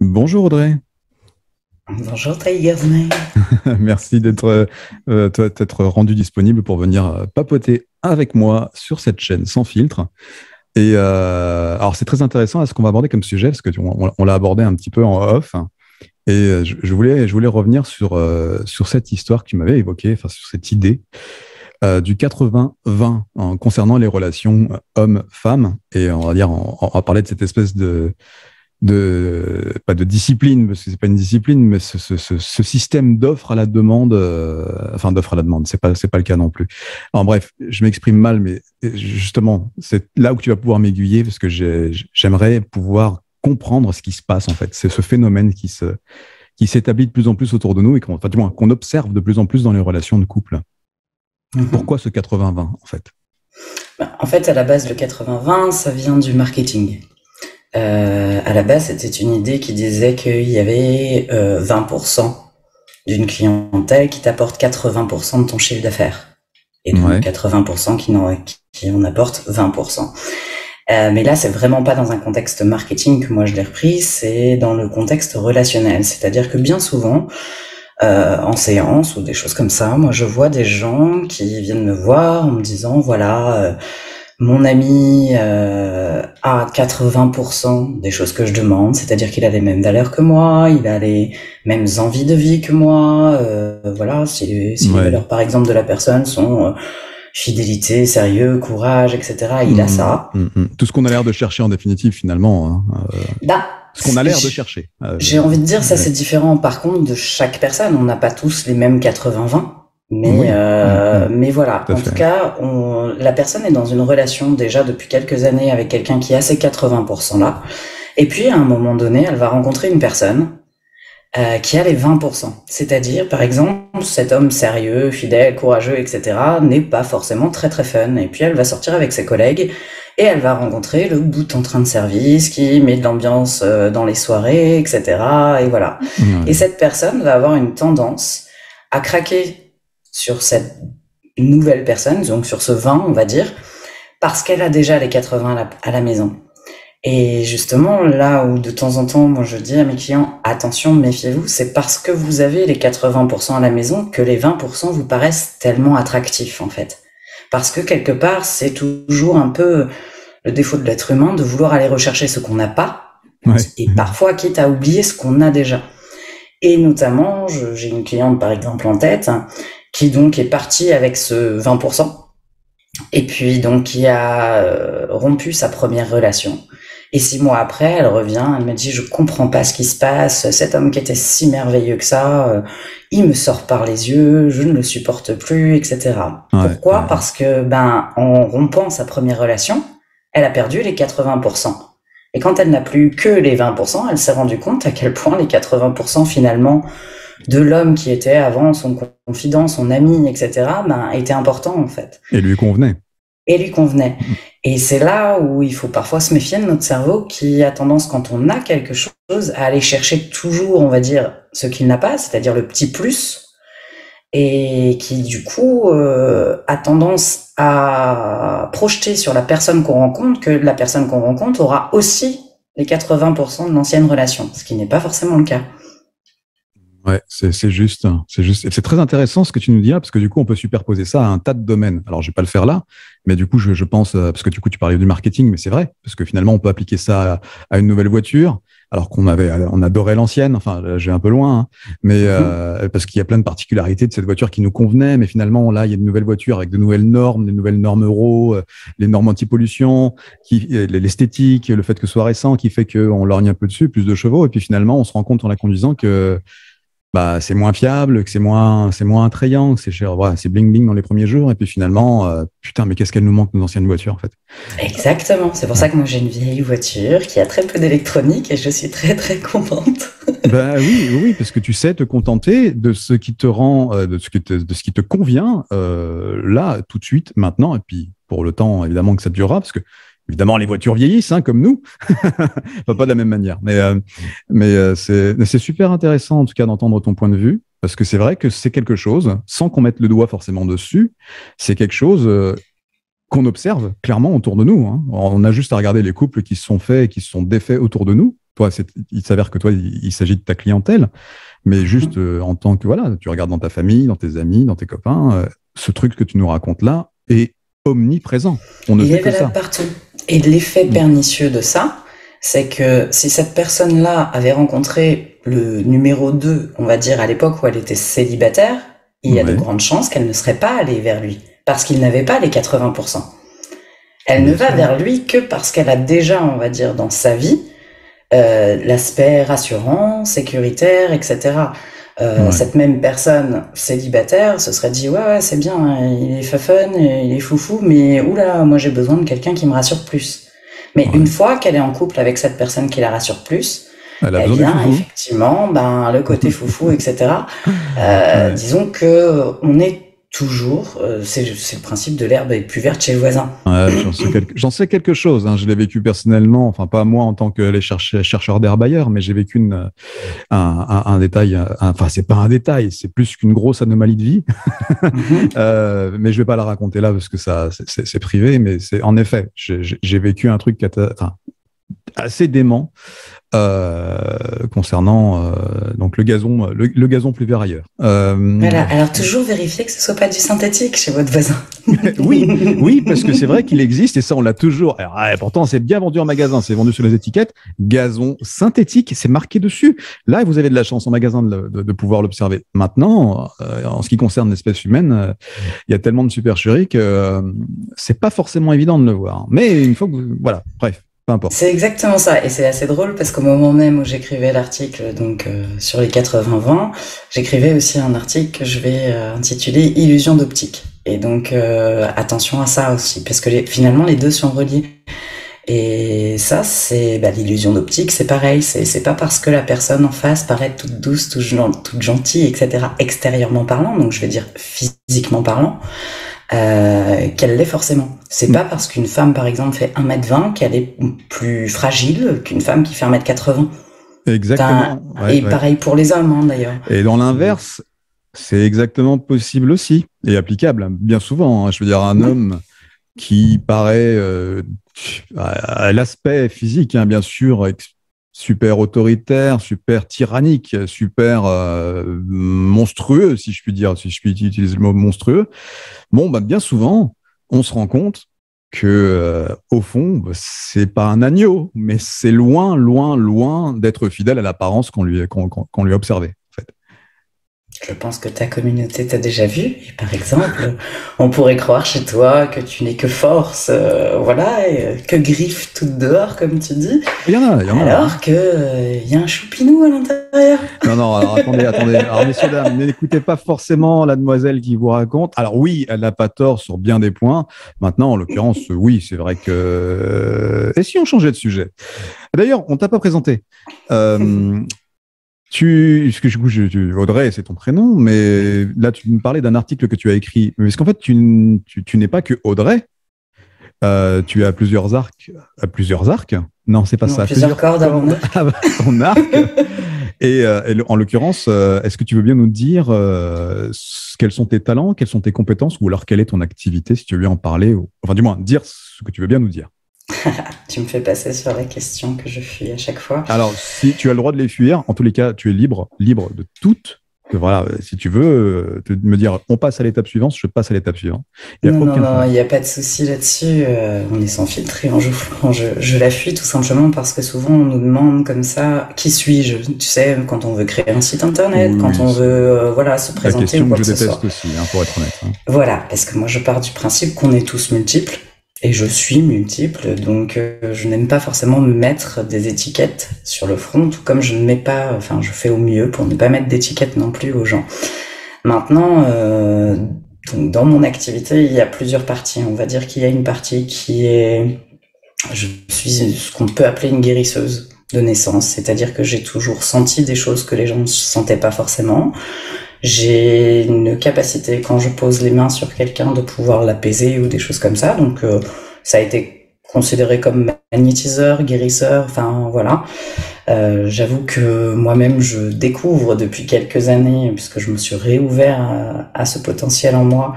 Bonjour Audrey, Bonjour Tiger Snake. merci d'être rendu disponible pour venir papoter avec moi sur cette chaîne sans filtre. Alors c'est très intéressant à ce qu'on va aborder comme sujet parce que on l'a abordé un petit peu en off. Je voulais revenir sur cette histoire que tu m'avais évoquée, enfin sur cette idée du 80-20 concernant les relations hommes-femmes. Et on va dire, on va parler de cette espèce pas de discipline, parce que c'est pas une discipline, mais ce système d'offre à la demande, enfin d'offre à la demande, c'est pas le cas non plus. En bref, je m'exprime mal, mais justement, c'est là où tu vas pouvoir m'aiguiller, parce que j'aimerais pouvoir comprendre ce qui se passe en fait. C'est ce phénomène qui s'établit de plus en plus autour de nous et enfin, du moins, qu'on observe de plus en plus dans les relations de couple. Mhm. Pourquoi ce 80-20 en fait? En fait, à la base, le 80-20, ça vient du marketing. À la base, c'était une idée qui disait qu'il y avait 20% d'une clientèle qui t'apporte 80% de ton chiffre d'affaires. Et donc Ouais. 80% qui en apporte 20%. Mais là, c'est vraiment pas dans un contexte marketing que moi je l'ai repris, c'est dans le contexte relationnel. C'est-à-dire que bien souvent, en séance ou des choses comme ça, moi je vois des gens qui viennent me voir en me disant voilà, mon ami a 80% des choses que je demande, c'est-à-dire qu'il a les mêmes valeurs que moi, il a les mêmes envies de vie que moi, voilà, si les Ouais. valeurs par exemple de la personne sont fidélité, sérieux, courage, etc., il a ça. Tout ce qu'on a l'air de chercher en définitive finalement, hein. Bah, Ce qu'on a l'air de chercher. j'ai envie de dire ça Ouais. c'est différent par contre de chaque personne. On n'a pas tous les mêmes 80-20. Oui, Mais voilà, tout à en tout fait. cas, la personne est dans une relation déjà depuis quelques années avec quelqu'un qui a ces 80% là. Et puis à un moment donné, elle va rencontrer une personne qui a les 20%. C'est-à-dire, par exemple, cet homme sérieux, fidèle, courageux, etc., n'est pas forcément très très fun. Et puis elle va sortir avec ses collègues et elle va rencontrer le bout en train de service qui met de l'ambiance dans les soirées, etc. Et voilà. Et Ouais. cette personne va avoir une tendance à craquer sur cette nouvelle personne, donc sur ce 20, on va dire, parce qu'elle a déjà les 80 à la maison. Et justement, là où de temps en temps, moi je dis à mes clients, attention, méfiez-vous, c'est parce que vous avez les 80% à la maison que les 20% vous paraissent tellement attractifs, en fait. Parce que quelque part, c'est toujours un peu le défaut de l'être humain de vouloir aller rechercher ce qu'on n'a pas, Ouais. et parfois quitte à oublier ce qu'on a déjà. Et notamment, j'ai une cliente par exemple en tête, qui donc est partie avec ce 20%, et puis donc qui a rompu sa première relation. Et 6 mois après, elle revient, elle me dit je comprends pas ce qui se passe, cet homme qui était si merveilleux que ça, il me sort par les yeux, je ne le supporte plus, etc. Ouais. Pourquoi? Parce que en rompant sa première relation, elle a perdu les 80%. Et quand elle n'a plus que les 20%, elle s'est rendue compte à quel point les 80% finalement de l'homme qui était avant son confident, son ami, etc., étaient importants en fait Et lui convenait. et lui convenait. Et c'est là où il faut parfois se méfier de notre cerveau qui a tendance, quand on a quelque chose, à aller chercher toujours, on va dire, ce qu'il n'a pas, c'est-à-dire le petit plus, et qui du coup a tendance à projeter sur la personne qu'on rencontre que la personne qu'on rencontre aura aussi les 80% de l'ancienne relation, ce qui n'est pas forcément le cas. Ouais, c'est juste, hein. C'est juste. Et c'est très intéressant ce que tu nous dis là, parce que du coup, on peut superposer ça à un tas de domaines. Alors, je vais pas le faire là, mais du coup, je pense, parce que du coup, tu parlais du marketing, mais c'est vrai, parce que finalement, on peut appliquer ça à une nouvelle voiture, alors on adorait l'ancienne. Enfin, là, j'ai un peu loin, hein, mais Mhm. parce qu'il y a plein de particularités de cette voiture qui nous convenaient, mais finalement, là, il y a de nouvelles voitures avec de nouvelles normes, des nouvelles normes euro, les normes anti-pollution, l'esthétique, le fait que ce soit récent, qui fait qu'on lorgne un peu dessus, plus de chevaux, et puis finalement, on se rend compte en la conduisant que bah, c'est moins fiable, que c'est moins attrayant, que c'est cher, voilà, c'est bling bling dans les premiers jours, et puis finalement, putain, mais qu'est-ce qu'elle nous manque, nos anciennes voitures, en fait. Exactement, c'est pour ça Ouais. que moi j'ai une vieille voiture qui a très peu d'électronique et je suis très très contente. Bah oui, oui, oui, parce que tu sais te contenter de ce qui te rend, de ce qui te convient, là, tout de suite, maintenant, et puis pour le temps, évidemment, que ça durera, parce que évidemment, les voitures vieillissent, hein, comme nous, enfin, pas de la même manière, mais c'est super intéressant, en tout cas, d'entendre ton point de vue, parce que c'est vrai que c'est quelque chose, sans qu'on mette le doigt forcément dessus, c'est quelque chose qu'on observe clairement autour de nous, hein. On a juste à regarder les couples qui se sont faits et qui se sont défaits autour de nous. toi, il s'avère que toi, il s'agit de ta clientèle, mais juste en tant que, voilà, tu regardes dans ta famille, dans tes amis, dans tes copains, ce truc que tu nous racontes là est omniprésent. On ne Il fait est que valable ça. partout. Et l'effet pernicieux de ça, c'est que si cette personne-là avait rencontré le numéro 2, on va dire à l'époque où elle était célibataire, il y a de Ouais, grandes chances qu'elle ne serait pas allée vers lui, parce qu'il n'avait pas les 80%. Elle ne bien va sûr. vers lui que parce qu'elle a déjà, on va dire, dans sa vie, l'aspect rassurant, sécuritaire, etc. Ouais, Cette même personne célibataire se serait dit ouais c'est bien, hein, il est fun, il est foufou, mais oula, moi j'ai besoin de quelqu'un qui me rassure plus. Mais une ouais. fois qu'elle est en couple avec cette personne qui la rassure plus, Elle a eh besoin du bien foufou. effectivement, ben le côté foufou, etc. Ouais. Disons que on est toujours, c'est le principe de l'herbe est plus verte chez le voisin. Ouais, j'en sais quelque chose. Hein. Je l'ai vécu personnellement, enfin pas moi en tant que les chercheurs d'herbe ailleurs, mais j'ai vécu un détail. Enfin, c'est pas un détail, c'est plus qu'une grosse anomalie de vie. Mhm. Mais je vais pas la raconter là parce que ça, c'est privé. Mais c'est en effet, j'ai vécu un truc enfin, assez dément concernant donc le gazon plus vert ailleurs. Voilà, alors toujours vérifier que ce soit pas du synthétique chez votre voisin. Oui, oui, parce que c'est vrai qu'il existe et ça, on l'a toujours. Alors, pourtant, c'est bien vendu en magasin, c'est vendu sur les étiquettes. Gazon synthétique, c'est marqué dessus. Là, vous avez de la chance en magasin de pouvoir l'observer. Maintenant, en ce qui concerne l'espèce humaine, il y a tellement de supercheries que c'est pas forcément évident de le voir. Mais une fois que voilà, bref, peu importe. C'est exactement ça, et c'est assez drôle parce qu'au moment même où j'écrivais l'article donc sur les 80-20, j'écrivais aussi un article que je vais intituler Illusion d'optique. Et donc attention à ça aussi, parce que finalement les deux sont reliés. Et ça, c'est l'illusion d'optique, c'est pareil. C'est pas parce que la personne en face paraît toute douce, toute gentille, etc. extérieurement parlant, donc je vais dire physiquement parlant, qu'elle l'est forcément. C'est pas parce qu'une femme, par exemple, fait 1m20 qu'elle est plus fragile qu'une femme qui fait 1m80. Enfin, Exactement. Ouais, et ouais. pareil pour les hommes, hein, d'ailleurs. Et dans l'inverse, c'est exactement possible aussi et applicable bien souvent. Hein. Je veux dire, un Ouais. homme qui paraît à l'aspect physique, hein, bien sûr, super autoritaire, super tyrannique, super monstrueux, si je puis dire, si je puis utiliser le mot monstrueux. Bon, bah, bien souvent, on se rend compte que au fond, bah, c'est pas un agneau, mais c'est loin, loin, loin d'être fidèle à l'apparence qu'on lui a observée. En fait. Je pense que ta communauté t'a déjà vu. Et par exemple, on pourrait croire chez toi que tu n'es que force, voilà, et, que griffe toute dehors, comme tu dis, Il y en a, il y en a. Hein. alors que y a un choupinou à l'intérieur. Non, non, alors attendez, attendez. Alors, messieurs, dames, n'écoutez pas forcément la demoiselle qui vous raconte. Alors oui, elle n'a pas tort sur bien des points. Maintenant, en l'occurrence, oui, c'est vrai que... Et si on changeait de sujet? D'ailleurs, on t'a pas présenté. Euh, parce que du coup, Audrey, c'est ton prénom, mais là, tu me parlais d'un article que tu as écrit. Parce qu'en fait, tu n'es pas que Audrey. Tu as plusieurs arcs. Plusieurs arcs? Non, c'est pas Non, ça. plusieurs Plusieurs cordes à mon cordes arc. à ton arc. En l'occurrence, est-ce que tu veux bien nous dire quels sont tes talents, quelles sont tes compétences, ou alors quelle est ton activité, si tu veux bien en parler, ou... enfin du moins dire ce que tu veux bien nous dire. Tu me fais passer sur la question que je fuis à chaque fois. Alors, si tu as le droit de les fuir, en tous les cas, tu es libre, libre de toutes. Que voilà, si tu veux me dire, on passe à l'étape suivante, je passe à l'étape suivante. Il n'y a Non, non, aucun non, il problème. n'y a pas de souci là-dessus. On est sans filtre et je la fuis tout simplement parce que souvent on nous demande comme ça, qui suis-je? Tu sais, quand on veut créer un site internet, Oui, quand oui, on c'est veut voilà, se la présenter ou question quoi que je que ce soit. déteste aussi, hein, pour être honnête. Hein. Voilà, parce que moi je pars du principe qu'on est tous multiples et je suis multiple, donc je n'aime pas forcément me mettre des étiquettes sur le front, tout comme je ne mets pas, enfin je fais au mieux pour ne pas mettre d'étiquettes non plus aux gens. Maintenant, donc dans mon activité, il y a plusieurs parties. On va dire qu'il y a une partie qui est, je suis ce qu'on peut appeler une guérisseuse de naissance, c'est-à-dire que j'ai toujours senti des choses que les gens ne sentaient pas forcément. J'ai une capacité, quand je pose les mains sur quelqu'un, de pouvoir l'apaiser ou des choses comme ça. Donc, ça a été considéré comme magnétiseur, guérisseur, enfin voilà. J'avoue que moi-même, je découvre depuis quelques années, puisque je me suis réouvert à ce potentiel en moi,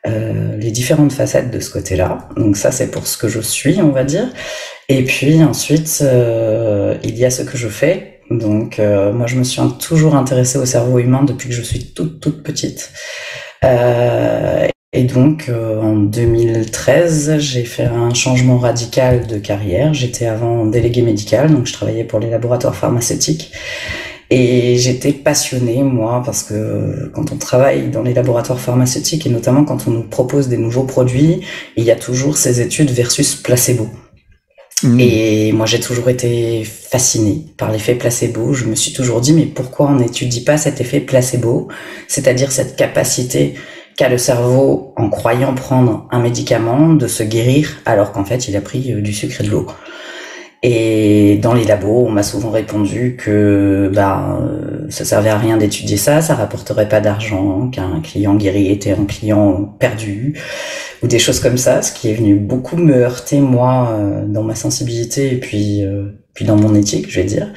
les différentes facettes de ce côté-là. Donc ça, c'est pour ce que je suis, on va dire. Et puis ensuite, il y a ce que je fais. Donc, moi, je me suis toujours intéressée au cerveau humain depuis que je suis toute petite. Et donc, en 2013, j'ai fait un changement radical de carrière. J'étais avant déléguée médicale, donc je travaillais pour les laboratoires pharmaceutiques. Et j'étais passionnée, moi, parce que quand on travaille dans les laboratoires pharmaceutiques, et notamment quand on nous propose des nouveaux produits, il y a toujours ces études versus placebo. Et moi, j'ai toujours été fascinée par l'effet placebo. Je me suis toujours dit, mais pourquoi on n'étudie pas cet effet placebo, c'est-à-dire cette capacité qu'a le cerveau, en croyant prendre un médicament, de se guérir, alors qu'en fait, il a pris du sucre et de l'eau. Et dans les labos, on m'a souvent répondu que ça servait à rien d'étudier ça rapporterait pas d'argent, qu'un client guéri était un client perdu, ou des choses comme ça, ce qui est venu beaucoup me heurter, moi, dans ma sensibilité et puis dans mon éthique, je vais dire.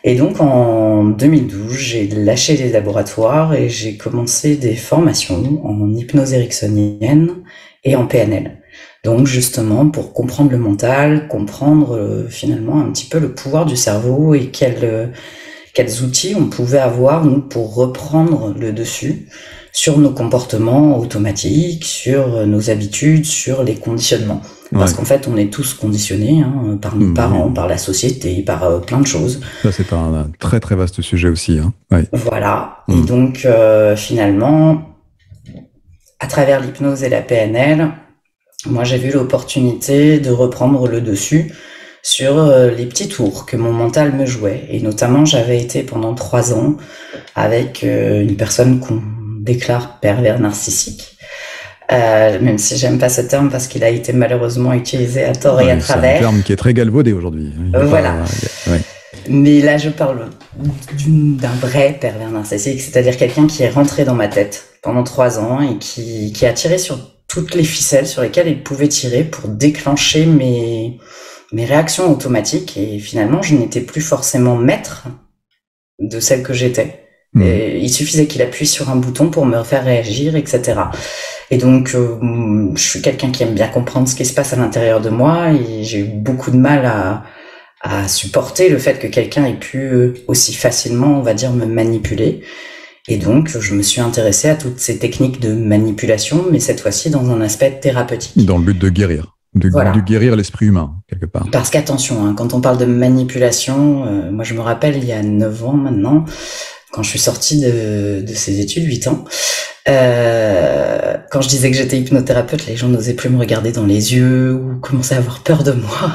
Et donc, en 2012, j'ai lâché les laboratoires et j'ai commencé des formations en hypnose ericksonienne et en PNL. Donc, justement, pour comprendre le mental, comprendre finalement un petit peu le pouvoir du cerveau et quels outils on pouvait avoir, nous, pour reprendre le dessus sur nos comportements automatiques, sur nos habitudes, sur les conditionnements. Parce qu'en fait, on est tous conditionnés par nos parents, par la société, par plein de choses. Ça, c'est un très, très vaste sujet aussi. Voilà. Et donc, finalement, à travers l'hypnose et la PNL, moi, j'ai vu l'opportunité de reprendre le dessus sur les petits tours que mon mental me jouait. Et notamment, j'avais été pendant 3 ans avec une personne qu'on déclare pervers narcissique. Même si j'aime pas ce terme parce qu'il a été malheureusement utilisé à tort et à travers. C'est un terme qui est très galvaudé aujourd'hui. Voilà. Mais là, je parle d'un vrai pervers narcissique, c'est-à-dire quelqu'un qui est rentré dans ma tête pendant 3 ans et qui a tiré sur toutes les ficelles sur lesquelles il pouvait tirer pour déclencher mes réactions automatiques. Et finalement, je n'étais plus forcément maître de celle que j'étais. Et il suffisait qu'il appuie sur un bouton pour me faire réagir, etc. Et donc, je suis quelqu'un qui aime bien comprendre ce qui se passe à l'intérieur de moi et j'ai eu beaucoup de mal à supporter le fait que quelqu'un ait pu aussi facilement, on va dire, me manipuler. Et donc, je me suis intéressée à toutes ces techniques de manipulation, mais cette fois-ci dans un aspect thérapeutique. Dans le but de guérir, de guérir l'esprit humain, quelque part. Parce qu'attention, quand on parle de manipulation, moi je me rappelle il y a 9 ans maintenant, quand je suis sortie de ces études, 8 ans, quand je disais que j'étais hypnothérapeute, les gens n'osaient plus me regarder dans les yeux ou commençaient à avoir peur de moi.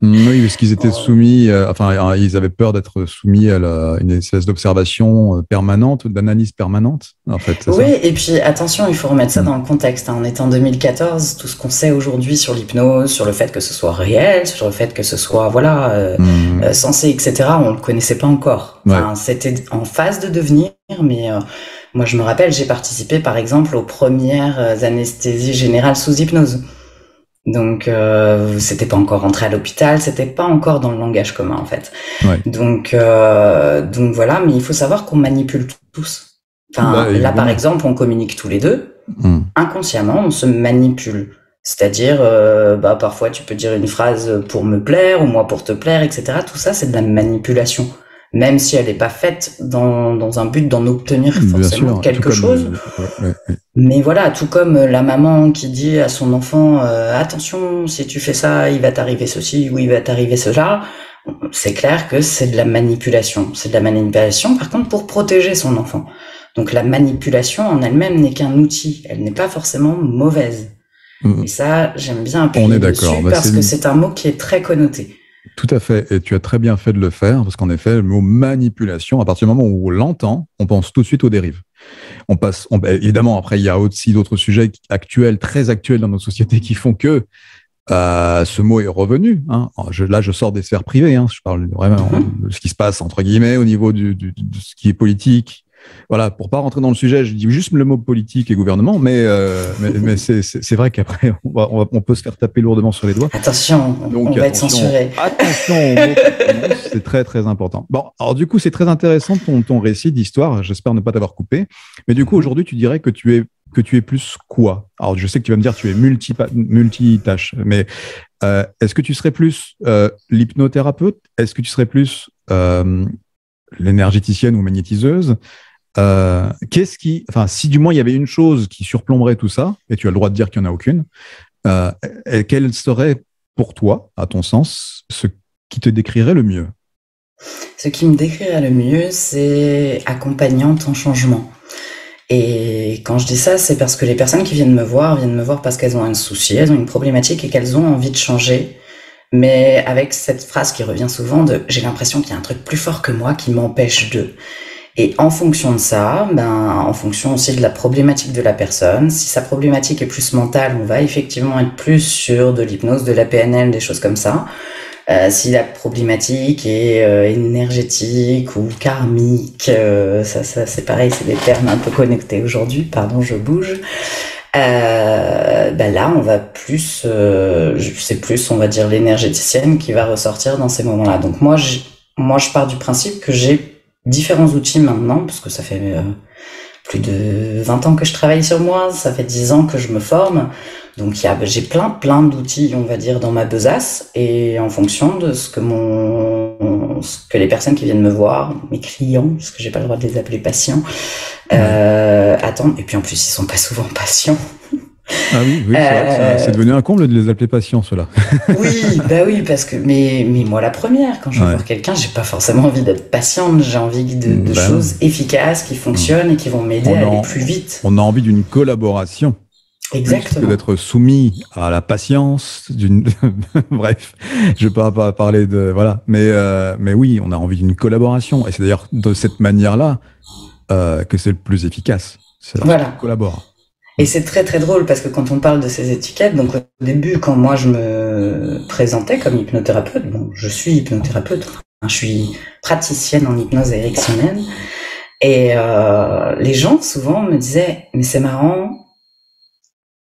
Oui, parce qu'ils étaient soumis, ils avaient peur d'être soumis à une espèce d'observation permanente, d'analyse permanente, en fait. Oui, et puis attention, il faut remettre ça dans le contexte. On est en 2014, tout ce qu'on sait aujourd'hui sur l'hypnose, sur le fait que ce soit réel, sur le fait que ce soit censé, etc., on le connaissait pas encore. Enfin, c'était en phase de devenir, mais moi je me rappelle, j'ai participé par exemple aux premières anesthésies générales sous hypnose. Donc, c'était pas encore rentré à l'hôpital, c'était pas encore dans le langage commun, en fait. Donc voilà, mais il faut savoir qu'on manipule tous. Enfin, là, par exemple, on communique tous les deux. Inconsciemment, on se manipule. C'est-à-dire, parfois, tu peux dire une phrase pour me plaire, ou moi pour te plaire, etc. Tout ça, c'est de la manipulation. Même si elle n'est pas faite dans un but d'en obtenir forcément quelque chose. Mais voilà, tout comme la maman qui dit à son enfant attention, si tu fais ça, il va t'arriver ceci ou il va t'arriver cela. C'est clair que c'est de la manipulation. C'est de la manipulation, par contre, pour protéger son enfant. Donc la manipulation en elle-même n'est qu'un outil. Elle n'est pas forcément mauvaise. Et ça, j'aime bien appuyer dessus parce que c'est un mot qui est très connoté. Tout à fait, et tu as très bien fait de le faire, parce qu'en effet, le mot manipulation, à partir du moment où on l'entend, on pense tout de suite aux dérives. Évidemment, après, il y a aussi d'autres sujets actuels, très actuels dans nos sociétés, qui font que ce mot est revenu. Là, je sors des sphères privées, je parle vraiment de ce qui se passe, entre guillemets, au niveau de ce qui est politique. Voilà, pour pas rentrer dans le sujet, je dis juste le mot politique et gouvernement, mais c'est vrai qu'après, on peut se faire taper lourdement sur les doigts. Attention, on va être censuré. Attention, c'est très, très important. Bon, alors du coup, c'est très intéressant ton récit d'histoire. J'espère ne pas t'avoir coupé. Mais du coup, aujourd'hui, tu dirais que tu es plus quoi? Alors, je sais que tu vas me dire que tu es multitâche, mais Est-ce que tu serais plus l'hypnothérapeute? Est-ce que tu serais plus l'énergéticienne ou magnétiseuse? Enfin, si du moins il y avait une chose qui surplomberait tout ça, et tu as le droit de dire qu'il n'y en a aucune, quelle serait pour toi, à ton sens, ce qui te décrirait le mieux? Ce qui me décrirait le mieux, c'est accompagnante en changement. Et quand je dis ça, c'est parce que les personnes qui viennent me voir parce qu'elles ont un souci, elles ont une problématique et qu'elles ont envie de changer. Mais avec cette phrase qui revient souvent de j'ai l'impression qu'il y a un truc plus fort que moi qui m'empêche de. Et en fonction de ça, en fonction aussi de la problématique de la personne, si sa problématique est plus mentale, on va effectivement être plus sur de l'hypnose, de la PNL, des choses comme ça. Si la problématique est énergétique ou karmique, ça c'est pareil, c'est des termes un peu connectés aujourd'hui, pardon, je bouge. Là, on va plus, c'est plus, on va dire, l'énergéticienne qui va ressortir dans ces moments-là. Donc moi, je pars du principe que j'ai différents outils maintenant, parce que ça fait plus de 20 ans que je travaille sur moi, ça fait 10 ans que je me forme. Donc j'ai plein d'outils, on va dire, dans ma besace, et en fonction de ce que les personnes qui viennent me voir, mes clients, parce que j'ai pas le droit de les appeler patients, attendent. Et puis en plus, ils sont pas souvent patients. Ah oui, c'est vrai que c'est devenu un comble de les appeler patients, ceux-là. Oui, parce que mais moi la première, quand je vais voir quelqu'un, j'ai pas forcément envie d'être patiente, j'ai envie de choses efficaces qui fonctionnent et qui vont m'aider à aller plus vite. On a envie d'une collaboration. Exactement. Plus que d'être soumis à la patience bref, je vais pas parler de voilà, mais oui, on a envie d'une collaboration, et c'est d'ailleurs de cette manière-là que c'est le plus efficace. C'est lorsqu'on collabore. Et c'est très très drôle parce que quand on parle de ces étiquettes, donc au début, quand moi je me présentais comme hypnothérapeute, bon, je suis hypnothérapeute, je suis praticienne en hypnose érectionnelle, et les gens souvent me disaient mais c'est marrant.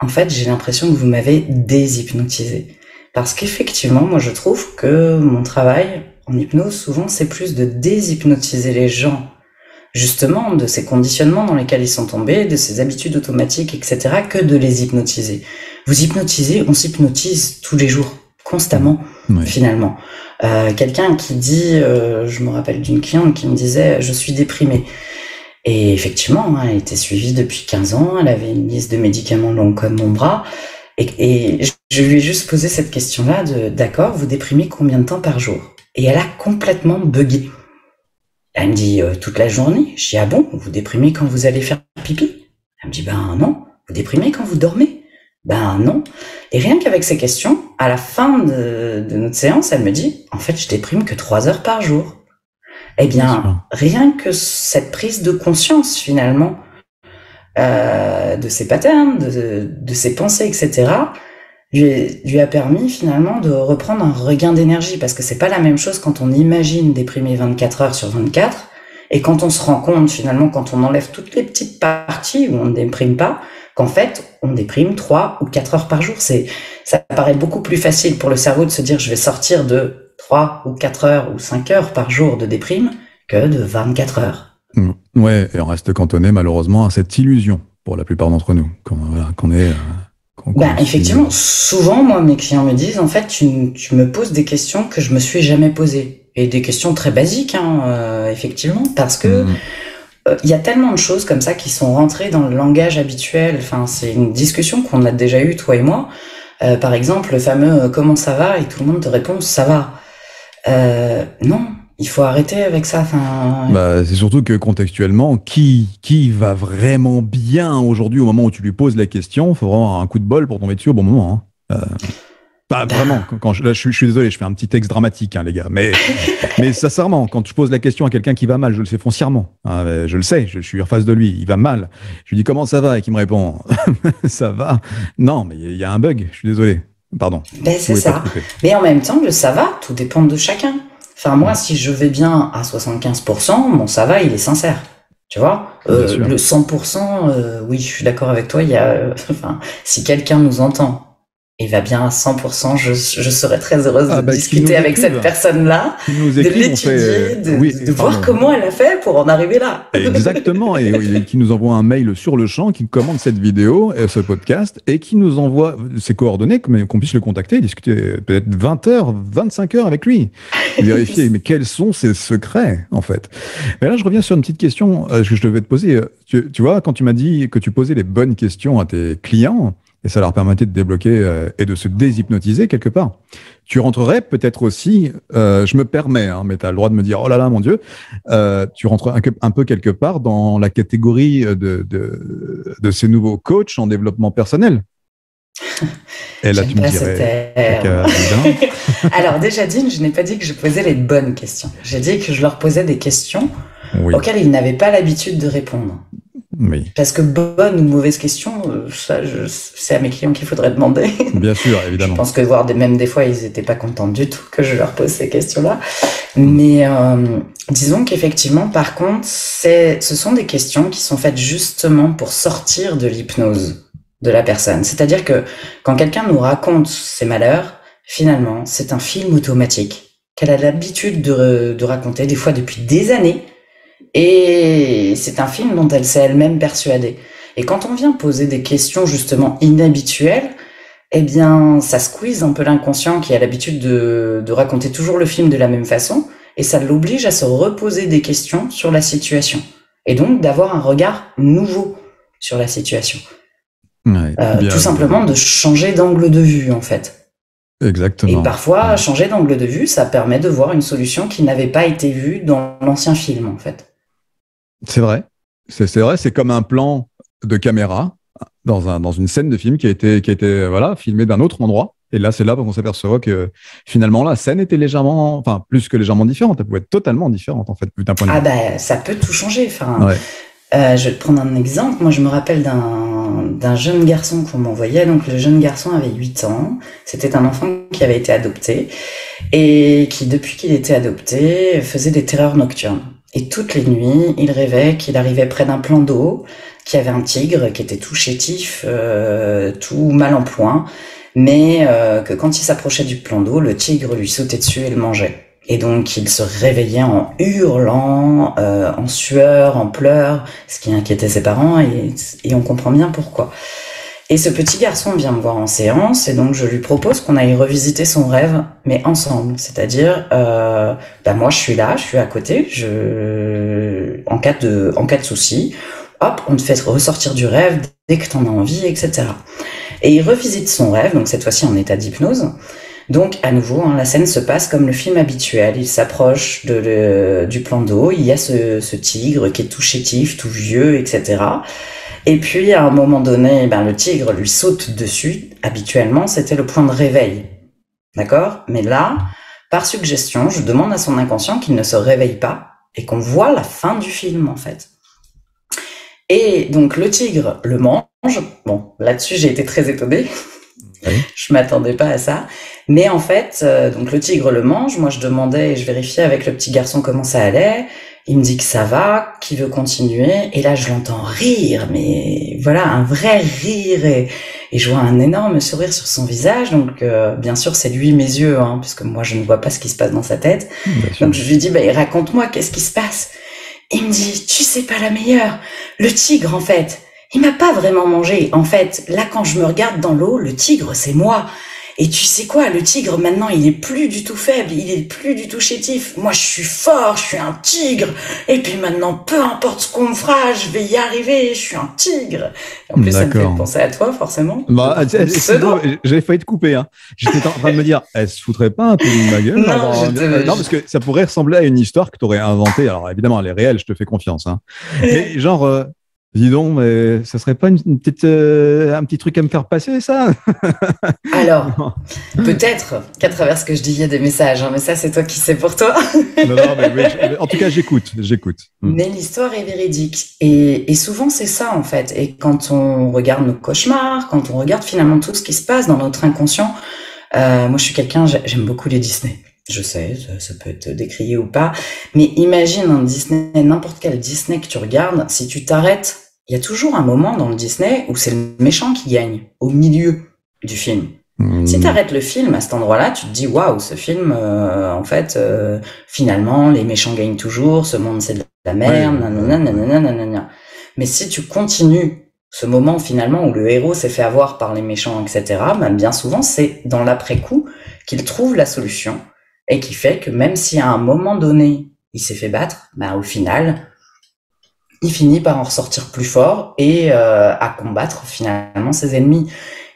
En fait, j'ai l'impression que vous m'avez déshypnotisé. Parce qu'effectivement, moi, je trouve que mon travail en hypnose, souvent, c'est plus de déshypnotiser les gens. Justement, de ces conditionnements dans lesquels ils sont tombés, de ces habitudes automatiques, etc., que de les hypnotiser. Vous hypnotisez, on s'hypnotise tous les jours, constamment, finalement. Quelqu'un qui dit, je me rappelle d'une cliente qui me disait « je suis déprimée ». Et effectivement, elle était suivie depuis 15 ans, elle avait une liste de médicaments longue comme mon bras, et je lui ai juste posé cette question-là de « d'accord, vous déprimez combien de temps par jour ?» Et elle a complètement bugué. Elle me dit « toute la journée ?» Je dis « ah bon, vous déprimez quand vous allez faire pipi ?» Elle me dit « ben non. Vous déprimez quand vous dormez ?» Ben non. Et rien qu'avec ces questions, à la fin de notre séance, elle me dit « en fait, je déprime que 3 heures par jour. » Eh bien, rien que cette prise de conscience, finalement, de ses patterns, de ses pensées, etc., lui a permis, finalement, de reprendre un regain d'énergie. Parce que c'est pas la même chose quand on imagine déprimer 24 heures sur 24, et quand on se rend compte, finalement, quand on enlève toutes les petites parties où on ne déprime pas, qu'en fait, on déprime 3 ou 4 heures par jour. Ça paraît beaucoup plus facile pour le cerveau de se dire « je vais sortir de 3 ou 4 heures ou 5 heures par jour de déprime que de 24 heures. » Ouais, et on reste cantonné malheureusement à cette illusion pour la plupart d'entre nous. Effectivement, souvent, moi, mes clients me disent, en fait, tu me poses des questions que je me suis jamais posées. Et des questions très basiques, effectivement, parce que y a tellement de choses comme ça qui sont rentrées dans le langage habituel. Enfin, c'est une discussion qu'on a déjà eue, toi et moi. Par exemple, le fameux « comment ça va ?» et tout le monde te répond « ça va ». Non, il faut arrêter avec ça. C'est surtout que contextuellement, qui va vraiment bien aujourd'hui au moment où tu lui poses la question? Il faut vraiment avoir un coup de bol pour tomber dessus au bon moment. Vraiment, je suis désolé, je fais un petit texte dramatique, les gars, mais sincèrement, quand je pose la question à quelqu'un qui va mal, je le sais foncièrement, je le sais, je suis en face de lui, il va mal, je lui dis comment ça va, et qu'il me répond ça va, non, mais il y a un bug, je suis désolé, pardon. C'est ça, mais en même temps, le ça va, tout dépend de chacun. Enfin, moi, si je vais bien à 75%, mon ça va, il est sincère. Tu vois, le 100%, oui, je suis d'accord avec toi, il y a, si quelqu'un nous entend va bien à 100%. Je serais très heureuse de discuter avec cette personne-là, de l'étudier, de voir comment elle a fait pour en arriver là. Exactement, et qui nous envoie un mail sur le champ, qui commande cette vidéo, ce podcast, et qui nous envoie ses coordonnées, qu'on puisse le contacter, discuter peut-être 20 heures, 25 heures avec lui, vérifier mais quels sont ses secrets, en fait. Mais là, je reviens sur une petite question que je devais te poser. Tu vois, quand tu m'as dit que tu posais les bonnes questions à tes clients, et ça leur permettait de débloquer et de se déshypnotiser quelque part. Tu rentrerais peut-être aussi, je me permets, mais tu as le droit de me dire, oh là là, mon Dieu, tu rentres un peu quelque part dans la catégorie de ces nouveaux coachs en développement personnel. Et là, tu me dirais. Alors, déjà d'une, je n'ai pas dit que je posais les bonnes questions. J'ai dit que je leur posais des questions auxquelles ils n'avaient pas l'habitude de répondre. Oui. Parce que bonne ou mauvaise question, ça, c'est à mes clients qu'il faudrait demander. Bien sûr, évidemment. Je pense que même des fois, ils n'étaient pas contents du tout que je leur pose ces questions-là. Mais disons qu'effectivement, par contre, ce sont des questions qui sont faites justement pour sortir de l'hypnose de la personne. C'est-à-dire que quand quelqu'un nous raconte ses malheurs, finalement, c'est un film automatique qu'elle a l'habitude de raconter, des fois depuis des années. Et c'est un film dont elle s'est elle-même persuadée. Et quand on vient poser des questions justement inhabituelles, eh bien, ça squeeze un peu l'inconscient qui a l'habitude de raconter toujours le film de la même façon, et ça l'oblige à se reposer des questions sur la situation. Et donc d'avoir un regard nouveau sur la situation. Ouais, tout simplement de changer d'angle de vue, en fait. Exactement. Et parfois, changer d'angle de vue, ça permet de voir une solution qui n'avait pas été vue dans l'ancien film, en fait. C'est vrai. C'est vrai, c'est comme un plan de caméra dans une scène de film qui a été filmée d'un autre endroit. Et là, c'est là qu'on s'aperçoit que finalement, la scène était plus que légèrement différente. Elle pouvait être totalement différente, en fait, d'un point de vue. Ah bah, ça peut tout changer. Enfin, je vais te prendre un exemple. Moi, je me rappelle d'un jeune garçon qu'on m'envoyait. Donc, le jeune garçon avait 8 ans. C'était un enfant qui avait été adopté et qui, depuis qu'il était adopté, faisait des terreurs nocturnes. Et toutes les nuits, il rêvait qu'il arrivait près d'un plan d'eau, qu'il y avait un tigre qui était tout chétif, tout mal en point, mais que quand il s'approchait du plan d'eau, le tigre lui sautait dessus et le mangeait. Et donc, il se réveillait en hurlant, en sueur, en pleurs, ce qui inquiétait ses parents, et on comprend bien pourquoi. Et ce petit garçon vient me voir en séance, et donc je lui propose qu'on aille revisiter son rêve, mais ensemble. C'est-à-dire, moi je suis là, je suis à côté, en cas de souci, hop, on te fait ressortir du rêve dès que t'en as envie, etc. Et il revisite son rêve, donc cette fois-ci en état d'hypnose. Donc à nouveau, la scène se passe comme le film habituel. Il s'approche du plan d'eau, il y a ce tigre qui est tout chétif, tout vieux, etc. Et puis, à un moment donné, le tigre lui saute dessus. Habituellement, c'était le point de réveil. D'accord ? Mais là, par suggestion, je demande à son inconscient qu'il ne se réveille pas et qu'on voit la fin du film, en fait. Et donc, le tigre le mange. Bon, là-dessus, j'ai été très étonnée. Oui. Je m'attendais pas à ça. Mais en fait, donc le tigre le mange. Moi, je demandais et je vérifiais avec le petit garçon comment ça allait. Il me dit que ça va, qu'il veut continuer. Et là, je l'entends rire, mais voilà, un vrai rire. Et je vois un énorme sourire sur son visage. Donc, bien sûr, c'est lui mes yeux, puisque moi, je ne vois pas ce qui se passe dans sa tête. Donc, je lui dis, raconte-moi, qu'est-ce qui se passe ? Il me dit, tu sais pas la meilleure. Le tigre, en fait, il m'a pas vraiment mangé. En fait, là, quand je me regarde dans l'eau, le tigre, c'est moi. Et tu sais quoi, le tigre, maintenant, il est plus du tout faible, il est plus du tout chétif. Moi, je suis fort, je suis un tigre. Et puis maintenant, peu importe ce qu'on me fera, je vais y arriver, je suis un tigre. Et en plus, ça me fait penser à toi, forcément. J'avais failli te couper. J'étais en train de me dire, elle se foutrait pas un peu de ma gueule? Non, parce que ça pourrait ressembler à une histoire que tu aurais inventée. Alors, évidemment, elle est réelle, je te fais confiance. Mais genre... dis donc, mais ça serait pas un petit truc à me faire passer, ça? Alors, peut-être qu'à travers ce que je dis, il y a des messages, mais ça, c'est toi qui sais pour toi. Non, mais en tout cas, j'écoute. Mais l'histoire est véridique. Et souvent, c'est ça, en fait. Et quand on regarde nos cauchemars, quand on regarde finalement tout ce qui se passe dans notre inconscient, moi, je suis quelqu'un, j'aime beaucoup les Disney. Je sais, ça peut être décrié ou pas, mais imagine un Disney, n'importe quel Disney que tu regardes, si tu t'arrêtes, il y a toujours un moment dans le Disney où c'est le méchant qui gagne, au milieu du film. Si tu arrêtes le film à cet endroit-là, tu te dis waouh, ce film, en fait, finalement, les méchants gagnent toujours, ce monde c'est de la merde, nanana, nanana, nanana. Mais si tu continues ce moment finalement où le héros s'est fait avoir par les méchants, etc., ben, bien souvent c'est dans l'après-coup qu'il trouve la solution et qui fait que même si à un moment donné il s'est fait battre, ben, au final il finit par en ressortir plus fort et à combattre finalement ses ennemis.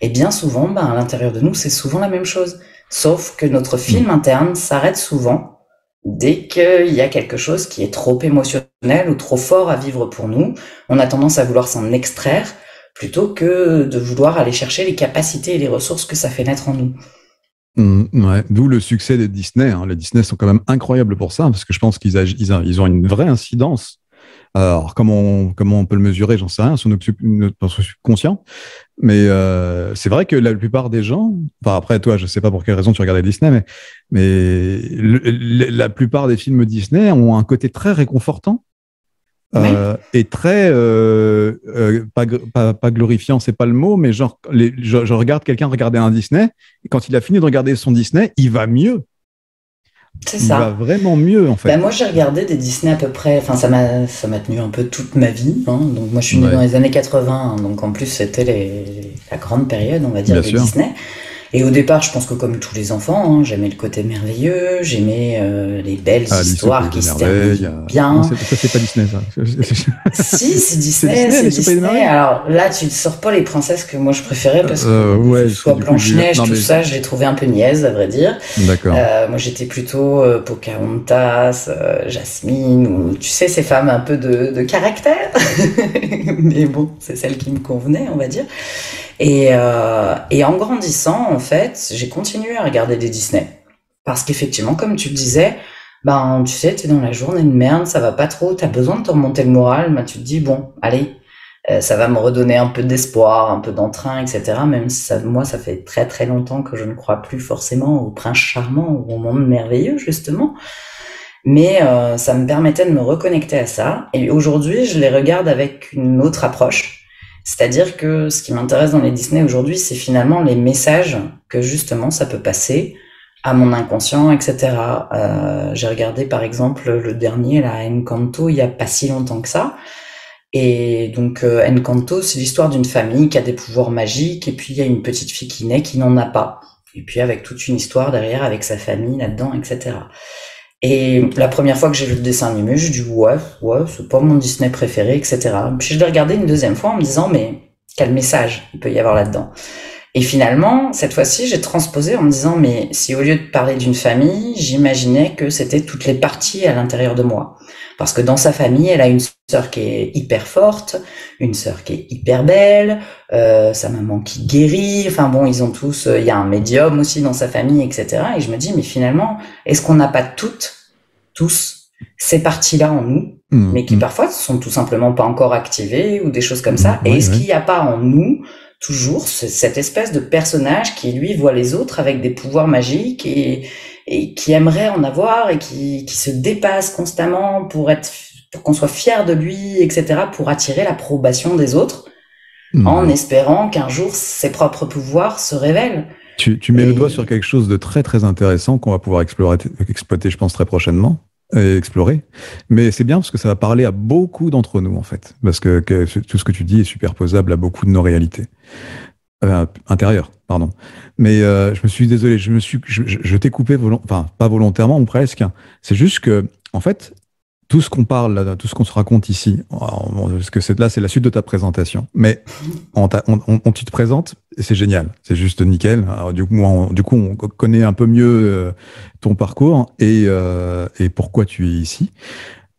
Et bien souvent, ben, à l'intérieur de nous, c'est souvent la même chose. Sauf que notre film interne s'arrête souvent dès qu'il y a quelque chose qui est trop émotionnel ou trop fort à vivre pour nous. On a tendance à vouloir s'en extraire plutôt que de vouloir aller chercher les capacités et les ressources que ça fait naître en nous. Ouais. D'où le succès des Disney. Hein. Les Disney sont quand même incroyables pour ça, parce que je pense ils ont une vraie incidence. Alors, comment on peut le mesurer, j'en sais rien, sur notre subconscient. Mais c'est vrai que la plupart des gens, enfin après toi, je sais pas pour quelle raison tu regardais Disney, mais la plupart des films Disney ont un côté très réconfortant Oui. et très pas glorifiant, c'est pas le mot, mais genre je regarde quelqu'un regarder un Disney et quand il a fini de regarder son Disney, il va mieux. C'est Il va ça. vraiment mieux en fait. Ben moi j'ai regardé des Disney à peu près, enfin ça m'a tenu un peu toute ma vie. Hein. Donc moi je suis né Ouais. dans les années 80, hein. Donc en plus c'était la grande période, on va dire, Bien des sûr. Disney. Et au départ, je pense que comme tous les enfants, hein, j'aimais le côté merveilleux, j'aimais les belles Alice au histoires Pays qui des se Merveilles. terminent Non, bien. ça, c'est pas Disney, ça. Si, c'est C'est Disney, Disney, c'est Alice au Pays des Disney. Merveilles? Alors là, tu ne sors pas les princesses que moi je préférais parce que Ouais, ce parce que soit du coup, Blanche-Neige, non, tout mais ça, je les trouvais un peu niaises, à vrai dire. d'accord. Moi, j'étais plutôt Pocahontas, Jasmine, ou tu sais, ces femmes un peu de caractère. Mais bon, c'est celle qui me convenait, on va dire. Et en grandissant, en fait, j'ai continué à regarder des Disney. Parce qu'effectivement, comme tu le disais, ben, tu sais, t'es dans la journée de merde, ça va pas trop, t'as besoin de te remonter le moral, ben, tu te dis, bon, allez, ça va me redonner un peu d'espoir, un peu d'entrain, etc. Même si moi, ça fait très très longtemps que je ne crois plus forcément au prince charmant ou au monde merveilleux, justement. Mais ça me permettait de me reconnecter à ça. Et aujourd'hui, je les regarde avec une autre approche. C'est-à-dire que ce qui m'intéresse dans les Disney aujourd'hui, c'est finalement les messages que justement ça peut passer à mon inconscient, etc. J'ai regardé par exemple le dernier, la Encanto, il y a pas si longtemps que ça. Et donc Encanto, c'est l'histoire d'une famille qui a des pouvoirs magiques et puis il y a une petite fille qui naît qui n'en a pas. Et puis avec toute une histoire derrière avec sa famille là-dedans, etc. Et la première fois que j'ai vu le dessin animé, j'ai dit ouais, c'est pas mon Disney préféré, etc. Puis je l'ai regardé une deuxième fois en me disant mais quel message il peut y avoir là-dedans. Et finalement, cette fois-ci, j'ai transposé en me disant mais si au lieu de parler d'une famille, j'imaginais que c'était toutes les parties à l'intérieur de moi. Parce que dans sa famille, elle a une sœur qui est hyper forte, une sœur qui est hyper belle, sa maman qui guérit, enfin bon, ils ont tous, il y a un médium aussi dans sa famille, etc. Et je me dis, mais finalement, est-ce qu'on n'a pas tous, ces parties-là en nous, mais qui parfois sont tout simplement pas encore activées ou des choses comme ça? Et est-ce qu'il n'y a pas en nous toujours cette espèce de personnage qui, lui, voit les autres avec des pouvoirs magiques et qui aimerait en avoir et qui se dépasse constamment pour qu'on soit fier de lui, etc., pour attirer l'approbation des autres, en espérant qu'un jour ses propres pouvoirs se révèlent. Tu mets le doigt sur quelque chose de très très intéressant qu'on va pouvoir exploiter, je pense, très prochainement. Explorer. Mais c'est bien parce que ça va parler à beaucoup d'entre nous, en fait. Parce que tout ce que tu dis est superposable à beaucoup de nos réalités. Intérieures, pardon. Mais je me suis désolé, je t'ai coupé, enfin, pas volontairement ou presque. C'est juste que, en fait, tout ce qu'on parle, là, tout ce qu'on se raconte ici, parce que c'est la suite de ta présentation. Mais tu te présentes et c'est génial, c'est juste nickel. Alors, du coup, on connaît un peu mieux ton parcours et pourquoi tu es ici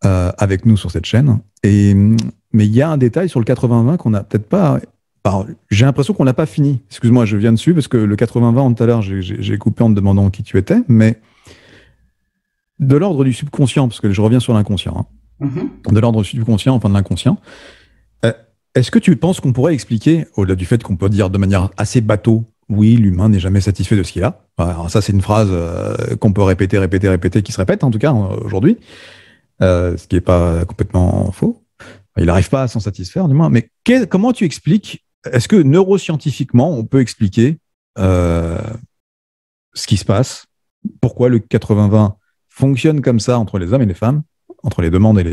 avec nous sur cette chaîne. Mais il y a un détail sur le 80-20 qu'on n'a peut-être pas. Alors, j'ai l'impression qu'on n'a pas fini. Excuse-moi, je viens dessus parce que le 80-20, tout à l'heure, j'ai coupé en te demandant qui tu étais, mais de l'ordre du subconscient, parce que je reviens sur l'inconscient, hein. De l'ordre du subconscient, enfin de l'inconscient, est-ce que tu penses qu'on pourrait expliquer, au-delà du fait qu'on peut dire de manière assez bateau, oui, l'humain n'est jamais satisfait de ce qu'il a. Alors ça, c'est une phrase qu'on peut répéter, qui se répète en tout cas aujourd'hui, ce qui n'est pas complètement faux. Il n'arrive pas à s'en satisfaire, du moins. Mais comment tu expliques, est-ce que neuroscientifiquement, on peut expliquer euh, ce qui se passe, pourquoi le 80-20 fonctionne comme ça entre les hommes et les femmes, entre les demandes et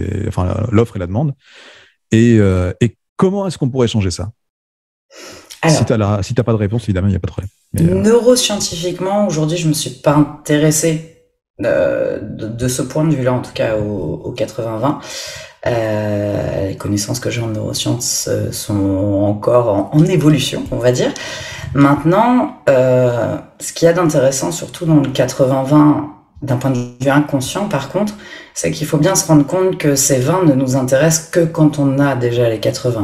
l'offre et la demande, et comment est-ce qu'on pourrait changer ça? Alors, si t'as pas de réponse, évidemment, il n'y a pas de problème. Neuroscientifiquement, aujourd'hui, je me suis pas intéressée de ce point de vue-là, en tout cas au 80-20. Les connaissances que j'ai en neurosciences sont encore en évolution, on va dire. Maintenant, ce qu'il y a d'intéressant, surtout dans le 80-20, d'un point de vue inconscient, par contre, c'est qu'il faut bien se rendre compte que ces 20 ne nous intéressent que quand on a déjà les 80.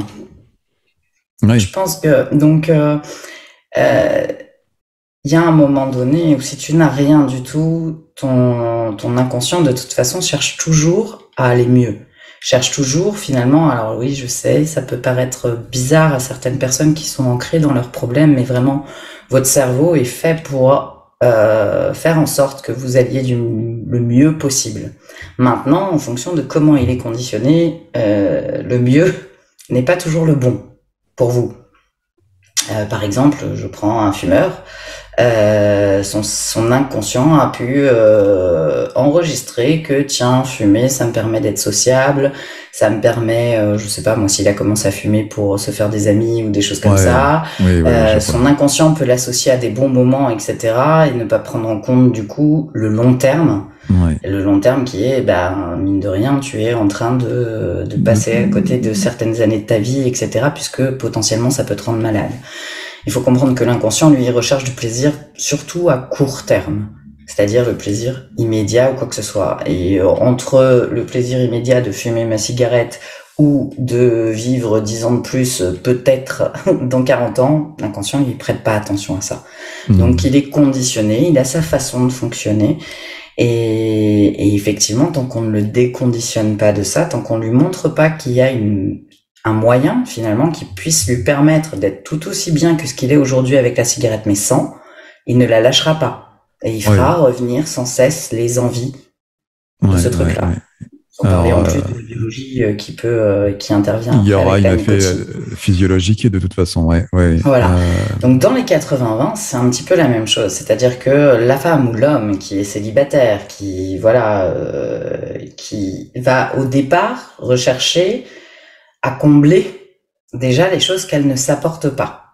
Oui. Je pense que, donc, il y a un moment donné où si tu n'as rien du tout, ton inconscient, de toute façon, cherche toujours à aller mieux. Cherche toujours, finalement, alors oui, je sais, ça peut paraître bizarre à certaines personnes qui sont ancrées dans leurs problèmes, mais vraiment, votre cerveau est fait pour faire en sorte que vous alliez le mieux possible. Maintenant, en fonction de comment il est conditionné, le mieux n'est pas toujours le bon pour vous. Par exemple, je prends un fumeur, son inconscient a pu enregistrer que tiens, fumer, ça me permet d'être sociable, ça me permet, je sais pas moi, s'il a commencé à fumer pour se faire des amis ou des choses comme ça. Oui, son inconscient peut l'associer à des bons moments, etc. et ne pas prendre en compte du coup le long terme. Ouais. Et le long terme qui est, mine de rien, tu es en train de passer à côté de certaines années de ta vie, etc. puisque potentiellement ça peut te rendre malade. Il faut comprendre que l'inconscient, lui, recherche du plaisir surtout à court terme, c'est-à-dire le plaisir immédiat ou quoi que ce soit. Et entre le plaisir immédiat de fumer ma cigarette ou de vivre 10 ans de plus, peut-être dans 40 ans, l'inconscient, il prête pas attention à ça. Donc il est conditionné, il a sa façon de fonctionner. Et effectivement, tant qu'on ne le déconditionne pas de ça, tant qu'on lui montre pas qu'il y a un moyen, finalement, qui puisse lui permettre d'être tout aussi bien que ce qu'il est aujourd'hui avec la cigarette, mais sans, il ne la lâchera pas. Et il fera revenir sans cesse les envies de ce truc-là. Sans parler en plus de la biologie qui intervient. Il y aura une effet physiologique de toute façon, Voilà. Donc dans les 80-20, c'est un petit peu la même chose. C'est-à-dire que la femme ou l'homme qui est célibataire, qui va au départ rechercher à combler déjà les choses qu'elle ne s'apporte pas.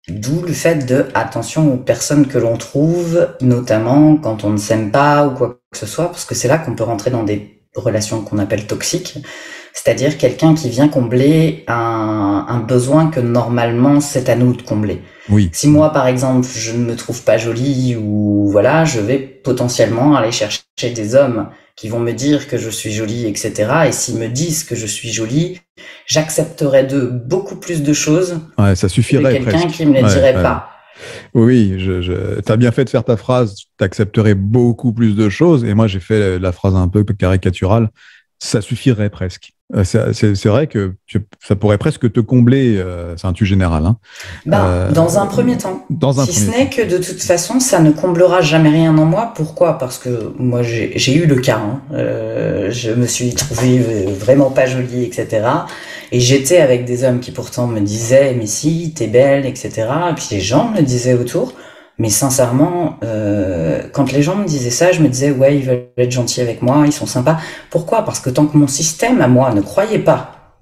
D'où le fait de attention aux personnes que l'on trouve, notamment quand on ne s'aime pas ou quoi que ce soit, parce que c'est là qu'on peut rentrer dans des relations qu'on appelle toxiques, c'est-à-dire quelqu'un qui vient combler un besoin que normalement c'est à nous de combler. Oui. Si moi par exemple je ne me trouve pas jolie ou voilà, je vais potentiellement aller chercher des hommes qui vont me dire que je suis jolie, etc. Et s'ils me disent que je suis jolie, j'accepterai d'eux beaucoup plus de choses ça suffirait que quelqu'un qui me les dirait pas. Oui, t'as bien fait de faire ta phrase, t'accepterais beaucoup plus de choses. Et moi, j'ai fait la phrase un peu caricaturale. Ça suffirait presque. C'est vrai que ça pourrait presque te combler. C'est un tu général. Hein. Dans un premier temps. Si ce n'est que de toute façon, ça ne comblera jamais rien en moi. Pourquoi ? Parce que moi, j'ai eu le cas. Hein. Je me suis trouvée vraiment pas jolie, etc. Et j'étais avec des hommes qui pourtant me disaient « mais si, t'es belle, etc. » Et puis les gens me le disaient autour. Mais sincèrement, quand les gens me disaient ça, je me disais « ouais, ils veulent être gentils avec moi, ils sont sympas ». Pourquoi ? Parce que tant que mon système, à moi, ne croyait pas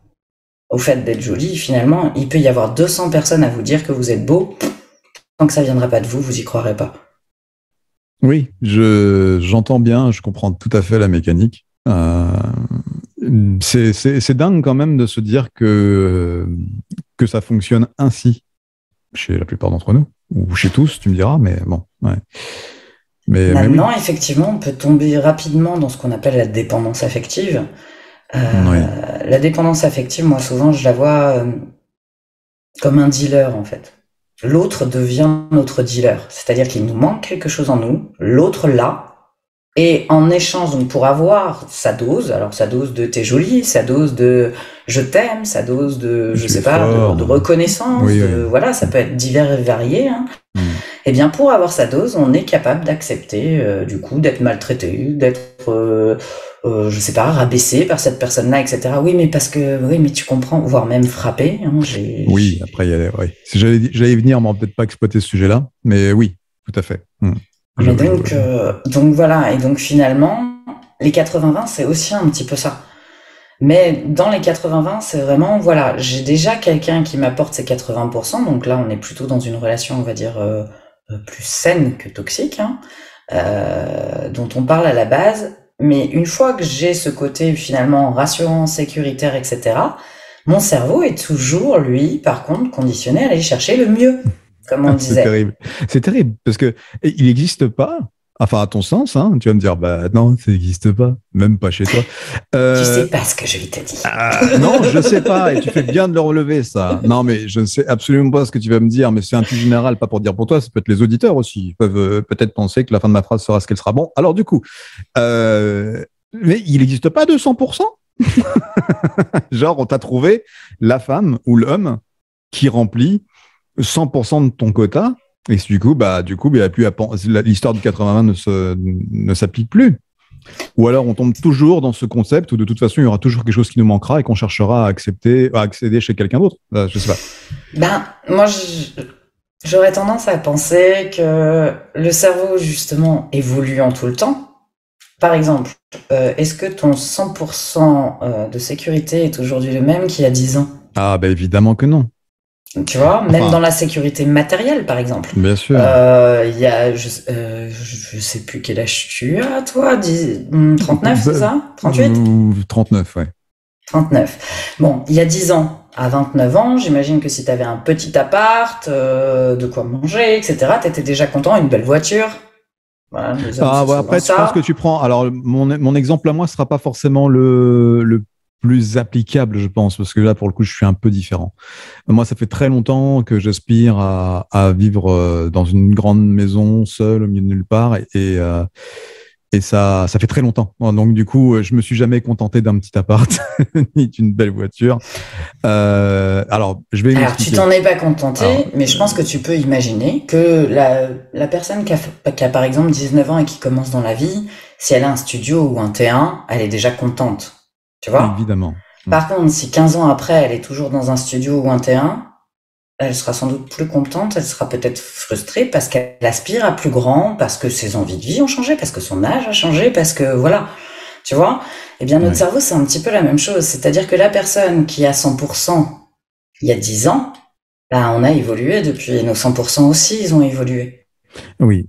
au fait d'être jolie, finalement, il peut y avoir 200 personnes à vous dire que vous êtes beau. Tant que ça ne viendra pas de vous, vous y croirez pas. Oui, j'entends bien, je comprends tout à fait la mécanique. C'est dingue quand même de se dire que ça fonctionne ainsi chez la plupart d'entre nous. Ou chez tous, tu me diras, mais bon. Ouais. Maintenant, effectivement, on peut tomber rapidement dans ce qu'on appelle la dépendance affective. La dépendance affective, moi, souvent, je la vois comme un dealer, en fait. L'autre devient notre dealer. C'est-à-dire qu'il nous manque quelque chose en nous, l'autre l'a, et en échange, donc, pour avoir sa dose, alors sa dose de t'es jolie, sa dose de je t'aime, sa dose de, je sais pas, de reconnaissance, voilà, ça peut être divers et varié, hein. Et bien, pour avoir sa dose, on est capable d'accepter, du coup, d'être maltraité, d'être je sais pas, rabaissé par cette personne-là, etc. Oui, mais parce que, oui, mais tu comprends, voire même frappé. Hein, Oui, après, oui. Si j'allais venir, mais on va peut-être pas exploiter ce sujet-là, mais oui, tout à fait. Mais donc voilà, et donc finalement, les 80-20, c'est aussi un petit peu ça. Mais dans les 80-20, c'est vraiment, voilà, j'ai déjà quelqu'un qui m'apporte ces 80%, donc là, on est plutôt dans une relation, on va dire, plus saine que toxique, hein, dont on parle à la base. Mais une fois que j'ai ce côté finalement rassurant, sécuritaire, etc., mon cerveau est toujours, lui, par contre, conditionné à aller chercher le mieux, comme on disait. C'est terrible, parce que il n'existe pas, enfin à ton sens, hein, tu vas me dire, bah non, ça n'existe pas, même pas chez toi. Tu sais pas ce que je vais te dire. Non, je sais pas, et tu fais bien de le relever, ça. Non, mais je ne sais absolument pas ce que tu vas me dire, mais c'est un truc général, pas pour dire pour toi, ça peut être les auditeurs aussi. Ils peuvent peut-être penser que la fin de ma phrase sera ce qu'elle sera. Bon, alors du coup, mais il n'existe pas de 100%. Genre, on t'a trouvé la femme ou l'homme qui remplit 100% de ton quota, et du coup, il y a plus l'histoire du 80-20 ne s'applique plus. Ou alors, on tombe toujours dans ce concept où de toute façon, il y aura toujours quelque chose qui nous manquera et qu'on cherchera à accéder chez quelqu'un d'autre. Je sais pas. Moi, j'aurais tendance à penser que le cerveau, justement, évolue en tout le temps. Par exemple, est-ce que ton 100% de sécurité est aujourd'hui le même qu'il y a 10 ans ? Ah, bah évidemment que non. Tu vois, même dans la sécurité matérielle, par exemple. Bien sûr. Je sais plus quel âge tu as, toi, 39, c'est ça ? 38 ? 39, ouais. 39. Bon, il y a 10 ans, à 29 ans, j'imagine que si tu avais un petit appart, de quoi manger, etc., tu étais déjà content, une belle voiture. Voilà, après, je pense que tu prends... Alors, mon exemple à moi ne sera pas forcément le plus applicable, je pense, parce que là, pour le coup, je suis un peu différent. Moi, ça fait très longtemps que j'aspire à vivre dans une grande maison, seul, au milieu de nulle part, et ça fait très longtemps. Donc, du coup, je me suis jamais contenté d'un petit appart, ni d'une belle voiture. Alors, tu t'en es pas contenté, mais je pense que tu peux imaginer que la personne qui a par exemple 19 ans et qui commence dans la vie, si elle a un studio ou un T1, elle est déjà contente. Tu vois ? Évidemment. Par contre, si 15 ans après, elle est toujours dans un studio ou un T1, elle sera sans doute plus contente, elle sera peut-être frustrée parce qu'elle aspire à plus grand, parce que ses envies de vie ont changé, parce que son âge a changé, parce que voilà, tu vois ? Eh bien, notre cerveau, c'est un petit peu la même chose. C'est-à-dire que la personne qui a 100% il y a 10 ans, on a évolué depuis, nos 100% aussi, ils ont évolué. Oui.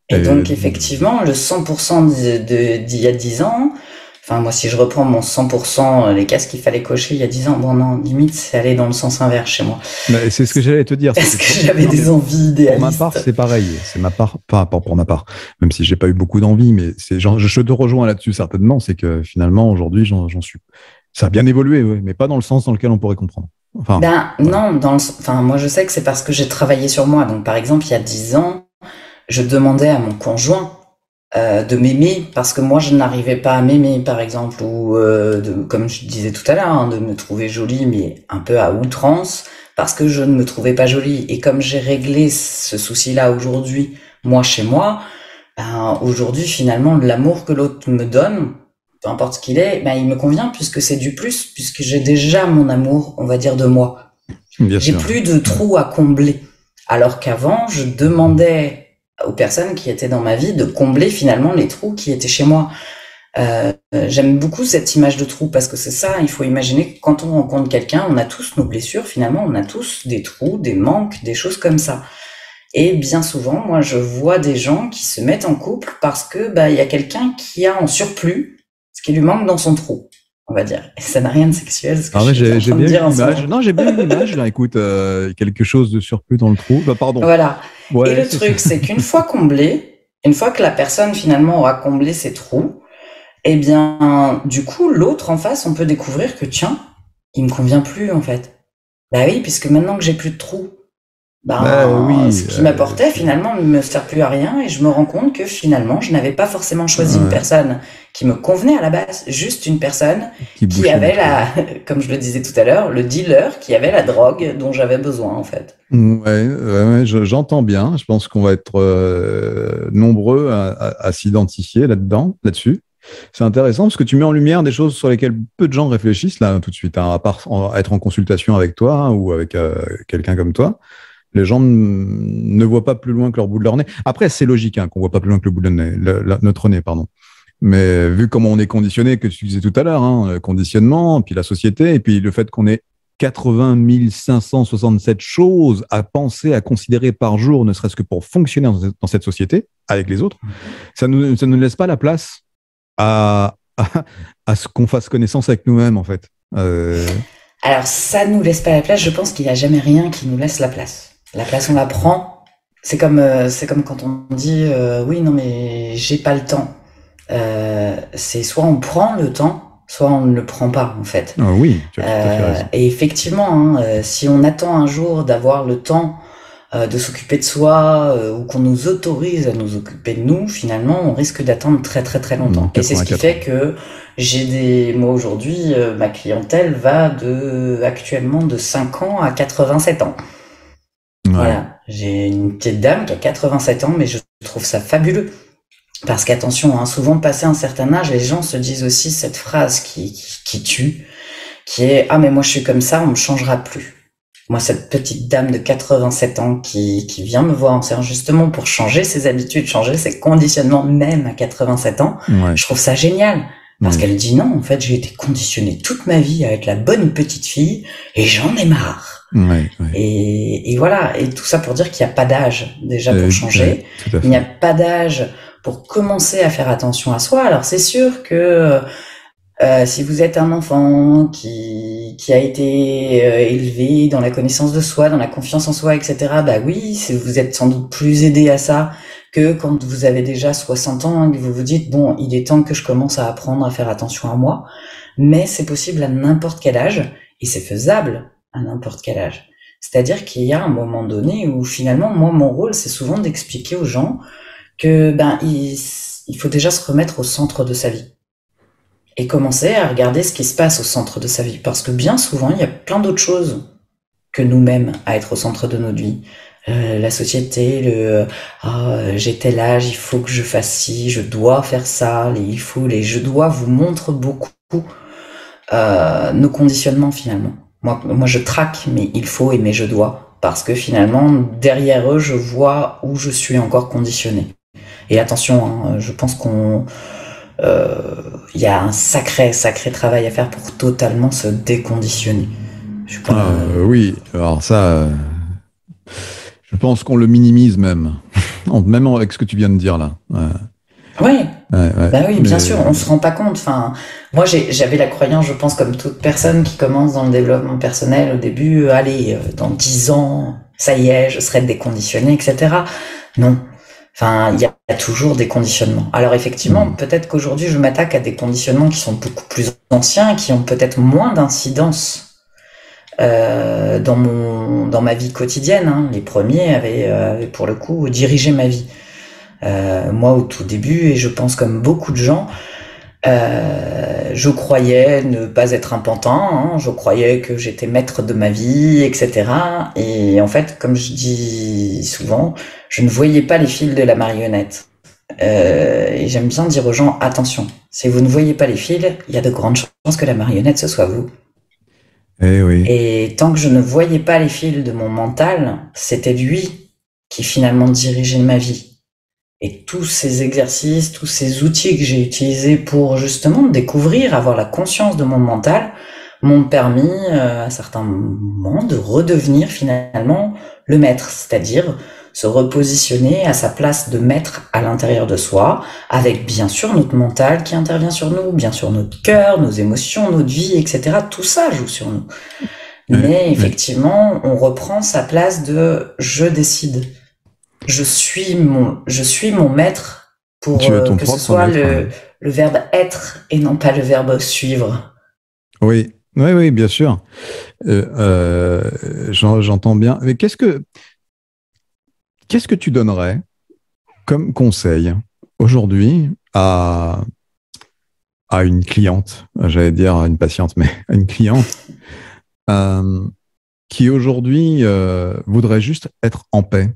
Et donc, effectivement, le 100% d'il y a 10 ans, enfin, moi, si je reprends mon 100%, les cases qu'il fallait cocher il y a 10 ans, bon, non, limite, c'est aller dans le sens inverse chez moi. Mais c'est ce que j'allais te dire. Parce que j'avais des envies idéalistes. Pour ma part, c'est pareil. C'est ma part, pas pour ma part, même si j'ai pas eu beaucoup d'envie, mais je te rejoins là-dessus certainement. C'est que finalement, aujourd'hui, j'en suis. Ça a bien évolué, oui, mais pas dans le sens dans lequel on pourrait comprendre. Enfin, non, moi, je sais que c'est parce que j'ai travaillé sur moi. Donc, par exemple, il y a 10 ans, je demandais à mon conjoint de m'aimer parce que moi je n'arrivais pas à m'aimer, par exemple, ou comme je disais tout à l'heure, de me trouver jolie mais un peu à outrance parce que je ne me trouvais pas jolie. Et comme j'ai réglé ce souci-là aujourd'hui, moi chez moi, aujourd'hui finalement l'amour que l'autre me donne, peu importe ce qu'il est, il me convient puisque c'est du plus, puisque j'ai déjà mon amour, on va dire, de moi. J'ai plus de trous à combler. Alors qu'avant, je demandais aux personnes qui étaient dans ma vie de combler finalement les trous qui étaient chez moi. J'aime beaucoup cette image de trou parce que c'est ça, il faut imaginer que quand on rencontre quelqu'un, on a tous nos blessures, finalement, on a tous des trous, des manques, des choses comme ça. Et bien souvent, moi, je vois des gens qui se mettent en couple parce que il y a quelqu'un qui a en surplus ce qui lui manque dans son trou, on va dire. Et ça n'a rien de sexuel, ce que j'ai bien eu l'image. Non, j'ai bien eu l'image. Là, écoute, quelque chose de surplus dans le trou. Pardon. Voilà. Ouais, et le truc, c'est qu'une fois comblé, une fois que la personne finalement aura comblé ses trous, eh bien, du coup, l'autre en face, on peut découvrir que tiens, il me convient plus en fait. Oui, puisque maintenant que j'ai plus de trous, ce qui m'apportait finalement ne me sert plus à rien et je me rends compte que finalement, je n'avais pas forcément choisi une personne qui me convenait à la base, juste une personne qui avait comme je le disais tout à l'heure, le dealer qui avait la drogue dont j'avais besoin en fait. J'entends bien. Je pense qu'on va être nombreux à s'identifier là-dessus. C'est intéressant parce que tu mets en lumière des choses sur lesquelles peu de gens réfléchissent là tout de suite, hein, à part être en consultation avec toi hein, ou avec quelqu'un comme toi. Les gens ne voient pas plus loin que leur bout de leur nez. Après, c'est logique qu'on ne voit pas plus loin que le bout de notre nez, pardon. Mais vu comment on est conditionné, que tu disais tout à l'heure, hein, le conditionnement, puis la société, et puis le fait qu'on ait 80 567 choses à penser, à considérer par jour, ne serait-ce que pour fonctionner dans cette société, avec les autres, ça nous laisse pas la place à ce qu'on fasse connaissance avec nous-mêmes, en fait. Alors, ça nous laisse pas la place. Je pense qu'il n'y a jamais rien qui nous laisse la place. La place, on la prend. C'est comme quand on dit oui, non, mais j'ai pas le temps. C'est soit on prend le temps, soit on ne le prend pas, en fait. Ah oui, tu as tout à fait raison. Et effectivement, si on attend un jour d'avoir le temps de s'occuper de soi ou qu'on nous autorise à nous occuper de nous, finalement, on risque d'attendre très très très longtemps. Et c'est ce qui fait que moi aujourd'hui, ma clientèle va actuellement de 5 ans à 87 ans. Ouais. Voilà, j'ai une petite dame qui a 87 ans, mais je trouve ça fabuleux. Parce qu'attention, hein, souvent passé un certain âge, les gens se disent aussi cette phrase qui tue, qui est « Ah mais moi je suis comme ça, on me changera plus ». Moi, cette petite dame de 87 ans qui vient me voir en séance justement pour changer ses habitudes, changer ses conditionnements, même à 87 ans, je trouve ça génial. Parce qu'elle dit non, en fait, j'ai été conditionnée toute ma vie à être la bonne petite fille et j'en ai marre. Et voilà, et tout ça pour dire qu'il n'y a pas d'âge déjà pour changer. Il n'y a pas d'âge pour commencer à faire attention à soi. Alors c'est sûr que si vous êtes un enfant qui a été élevé dans la connaissance de soi, dans la confiance en soi, etc., bah oui, vous êtes sans doute plus aidé à ça que quand vous avez déjà 60 ans et que vous vous dites, bon, il est temps que je commence à apprendre à faire attention à moi. Mais c'est possible à n'importe quel âge et c'est faisable à n'importe quel âge. C'est-à-dire qu'il y a un moment donné où finalement, moi, mon rôle, c'est souvent d'expliquer aux gens que il faut déjà se remettre au centre de sa vie et commencer à regarder ce qui se passe au centre de sa vie. Parce que bien souvent, il y a plein d'autres choses que nous-mêmes à être au centre de notre vie. La société, j'ai tel âge, il faut que je fasse ci, je dois faire ça, les je dois vous montrent beaucoup nos conditionnements finalement. Moi, je traque mes il faut et mes je dois. Parce que finalement, derrière eux, je vois où je suis encore conditionné. Et attention, hein, je pense il y a un sacré travail à faire pour totalement se déconditionner. Oui, alors ça, je pense qu'on le minimise même, même avec ce que tu viens de dire là. Oui, bah oui, bien sûr, on se rend pas compte. Enfin, moi, j'avais la croyance, je pense, comme toute personne qui commence dans le développement personnel au début, allez, dans 10 ans, ça y est, je serai déconditionné, etc. Non. Enfin, il y a toujours des conditionnements. Alors effectivement, peut-être qu'aujourd'hui, je m'attaque à des conditionnements qui sont beaucoup plus anciens, qui ont peut-être moins d'incidence dans ma vie quotidienne. Hein. Les premiers avaient pour le coup dirigé ma vie. Moi, au tout début, et je pense comme beaucoup de gens, je croyais ne pas être un pantin, hein, je croyais que j'étais maître de ma vie, etc. Et en fait, comme je dis souvent, je ne voyais pas les fils de la marionnette. Et j'aime bien dire aux gens, attention, si vous ne voyez pas les fils, il y a de grandes chances que la marionnette, ce soit vous. Oui. Et tant que je ne voyais pas les fils de mon mental, c'était lui qui finalement dirigeait ma vie. Et tous ces exercices, tous ces outils que j'ai utilisés pour justement découvrir, avoir la conscience de mon mental, m'ont permis à certains moments de redevenir finalement le maître, c'est-à-dire se repositionner à sa place de maître à l'intérieur de soi, avec bien sûr notre mental qui intervient sur nous, bien sûr notre cœur, nos émotions, notre vie, etc. Tout ça joue sur nous. Mais effectivement, on reprend sa place de « je décide ». Je suis mon maître pour que ce soit le verbe être et non pas le verbe suivre. Oui, bien sûr. J'entends bien. Mais qu'est-ce que tu donnerais comme conseil aujourd'hui à une cliente, j'allais dire à une patiente, mais à une cliente qui aujourd'hui voudrait juste être en paix?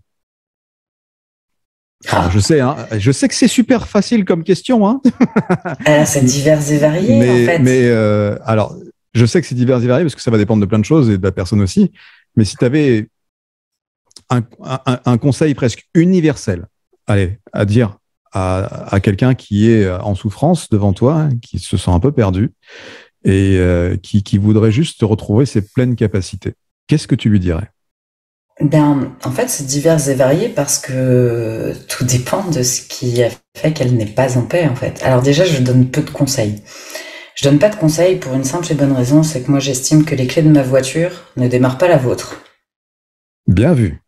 Alors, je sais que c'est super facile comme question, hein. C'est divers et varié, en fait. Mais alors, je sais que c'est divers et varié parce que ça va dépendre de plein de choses et de la personne aussi. Mais si tu avais un conseil presque universel, allez, à dire à quelqu'un qui est en souffrance devant toi, hein, qui se sent un peu perdu et qui voudrait juste retrouver ses pleines capacités, qu'est-ce que tu lui dirais? En fait, c'est divers et varié parce que tout dépend de ce qui a fait qu'elle n'est pas en paix, en fait. Alors déjà, je donne peu de conseils. Je donne pas de conseils pour une simple et bonne raison, c'est que moi j'estime que les clés de ma voiture ne démarrent pas la vôtre. Bien vu.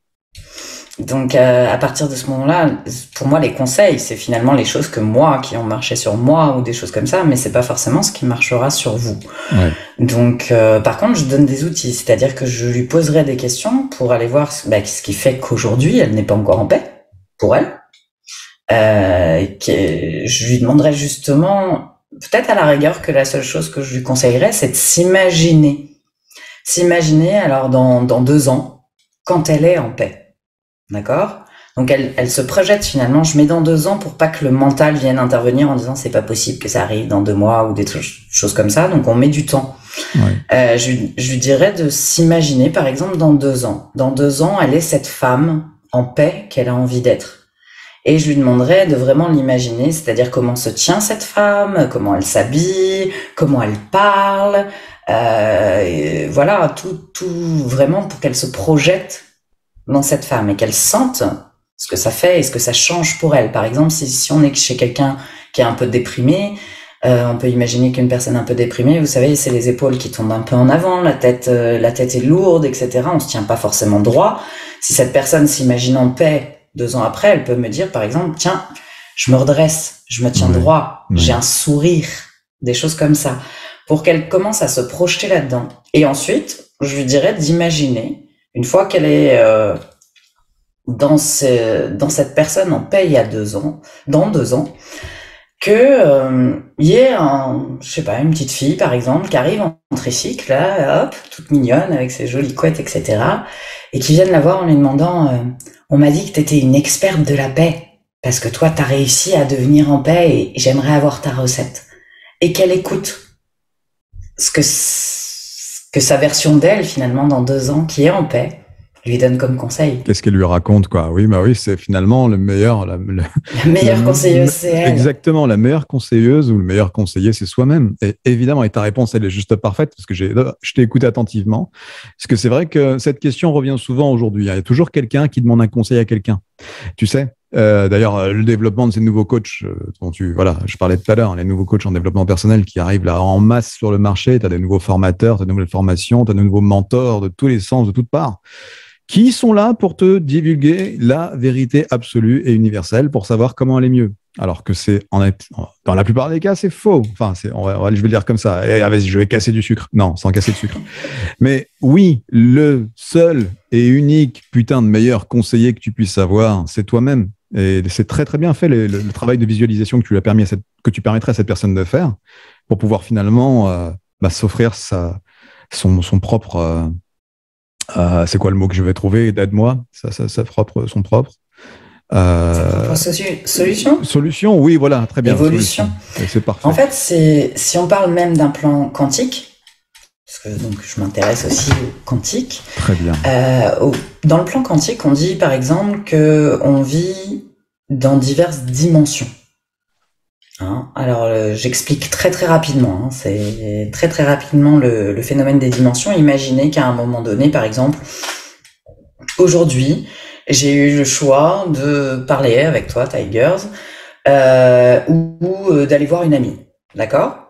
Donc à partir de ce moment-là, pour moi les conseils, c'est finalement les choses que moi, qui ont marché sur moi ou des choses comme ça, mais c'est pas forcément ce qui marchera sur vous. Ouais. Donc par contre, je donne des outils, c'est-à-dire que je lui poserai des questions pour aller voir ce qui fait qu'aujourd'hui elle n'est pas encore en paix pour elle. Je lui demanderai justement, peut-être à la rigueur que la seule chose que je lui conseillerais, c'est de s'imaginer. S'imaginer alors dans 2 ans, quand elle est en paix. D'accord? Donc elle se projette finalement, je mets dans 2 ans pour pas que le mental vienne intervenir en disant c'est pas possible que ça arrive dans 2 mois ou des choses comme ça, donc on met du temps. Ouais. Je lui dirais de s'imaginer par exemple dans 2 ans. Dans 2 ans, elle est cette femme en paix qu'elle a envie d'être. Et je lui demanderais de vraiment l'imaginer, c'est-à-dire comment se tient cette femme, comment elle s'habille, comment elle parle, voilà, tout vraiment pour qu'elle se projette dans cette femme et qu'elle sente ce que ça fait et ce que ça change pour elle. Par exemple, si on est chez quelqu'un qui est un peu déprimé, on peut imaginer qu'une personne un peu déprimée, vous savez, c'est les épaules qui tombent un peu en avant, la tête est lourde, etc. On se tient pas forcément droit. Si cette personne s'imagine en paix 2 ans après, elle peut me dire, par exemple, tiens, je me redresse, je me tiens droit, j'ai un sourire, des choses comme ça, pour qu'elle commence à se projeter là-dedans. Et ensuite, je lui dirais d'imaginer, une fois qu'elle est dans cette personne en paix il y a 2 ans, dans 2 ans, que y ait une petite fille par exemple qui arrive en tricycle, là, hop, toute mignonne avec ses jolies couettes, etc., et qui vienne la voir en lui demandant on m'a dit que t'étais une experte de la paix parce que toi t'as réussi à devenir en paix et j'aimerais avoir ta recette, et qu'elle écoute ce que sa version d'elle finalement dans 2 ans qui est en paix lui donne comme conseil. Qu'est-ce qu'elle lui raconte, quoi? Oui, bah oui, c'est finalement le meilleur. La meilleure conseilleuse, c'est elle. Exactement, la meilleure conseilleuse ou le meilleur conseiller, c'est soi-même. Et évidemment, et ta réponse, elle est juste parfaite parce que je t'ai écouté attentivement. Parce que c'est vrai que cette question revient souvent aujourd'hui. Il y a toujours quelqu'un qui demande un conseil à quelqu'un. Tu sais, d'ailleurs, le développement de ces nouveaux coachs dont je parlais tout à l'heure, les nouveaux coachs en développement personnel qui arrivent là en masse sur le marché. Tu as des nouveaux formateurs, tu as de nouvelles formations, tu as de nouveaux mentors de tous les sens, de toutes parts, qui sont là pour te divulguer la vérité absolue et universelle pour savoir comment aller mieux. Alors que dans la plupart des cas, c'est faux. Enfin, je vais le dire comme ça. Vas-y, je vais casser du sucre. Non, sans casser de sucre. Mais oui, le seul et unique putain de meilleur conseiller que tu puisses avoir, c'est toi-même. Et c'est très, très bien fait le travail de visualisation que tu permettrais à cette personne de faire pour pouvoir finalement s'offrir son propre... c'est quoi le mot que je vais trouver? Aide-moi. Son propre. Solution, oui, voilà, très bien. Évolution. C'est parfait. En fait, si on parle même d'un plan quantique, parce que donc je m'intéresse aussi au quantique. Très bien. Dans le plan quantique, on dit par exemple qu'on vit dans diverses dimensions. Alors, j'explique très très rapidement. C'est très très rapidement le phénomène des dimensions. Imaginez qu'à un moment donné, par exemple, aujourd'hui, j'ai eu le choix de parler avec toi, Tigers, ou d'aller voir une amie. D'accord?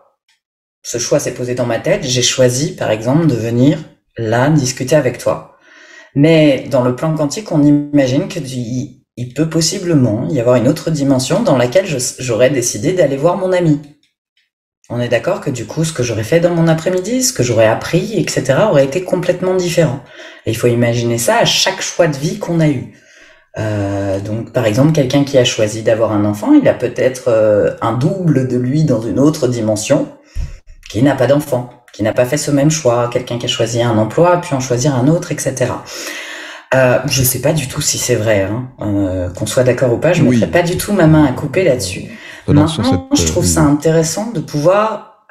Ce choix s'est posé dans ma tête. J'ai choisi, par exemple, de venir là discuter avec toi. Mais dans le plan quantique, on imagine il peut possiblement y avoir une autre dimension dans laquelle j'aurais décidé d'aller voir mon ami. On est d'accord que du coup, ce que j'aurais fait dans mon après-midi, ce que j'aurais appris, etc., aurait été complètement différent. Et il faut imaginer ça à chaque choix de vie qu'on a eu. Donc, par exemple, quelqu'un qui a choisi d'avoir un enfant, il a peut-être un double de lui dans une autre dimension qui n'a pas d'enfant, qui n'a pas fait ce même choix. Quelqu'un qui a choisi un emploi, puis en choisir un autre, etc. Je sais pas du tout si c'est vrai, hein. Qu'on soit d'accord ou pas, je mettrai pas du tout ma main à couper là-dessus. Maintenant, je trouve ça intéressant de pouvoir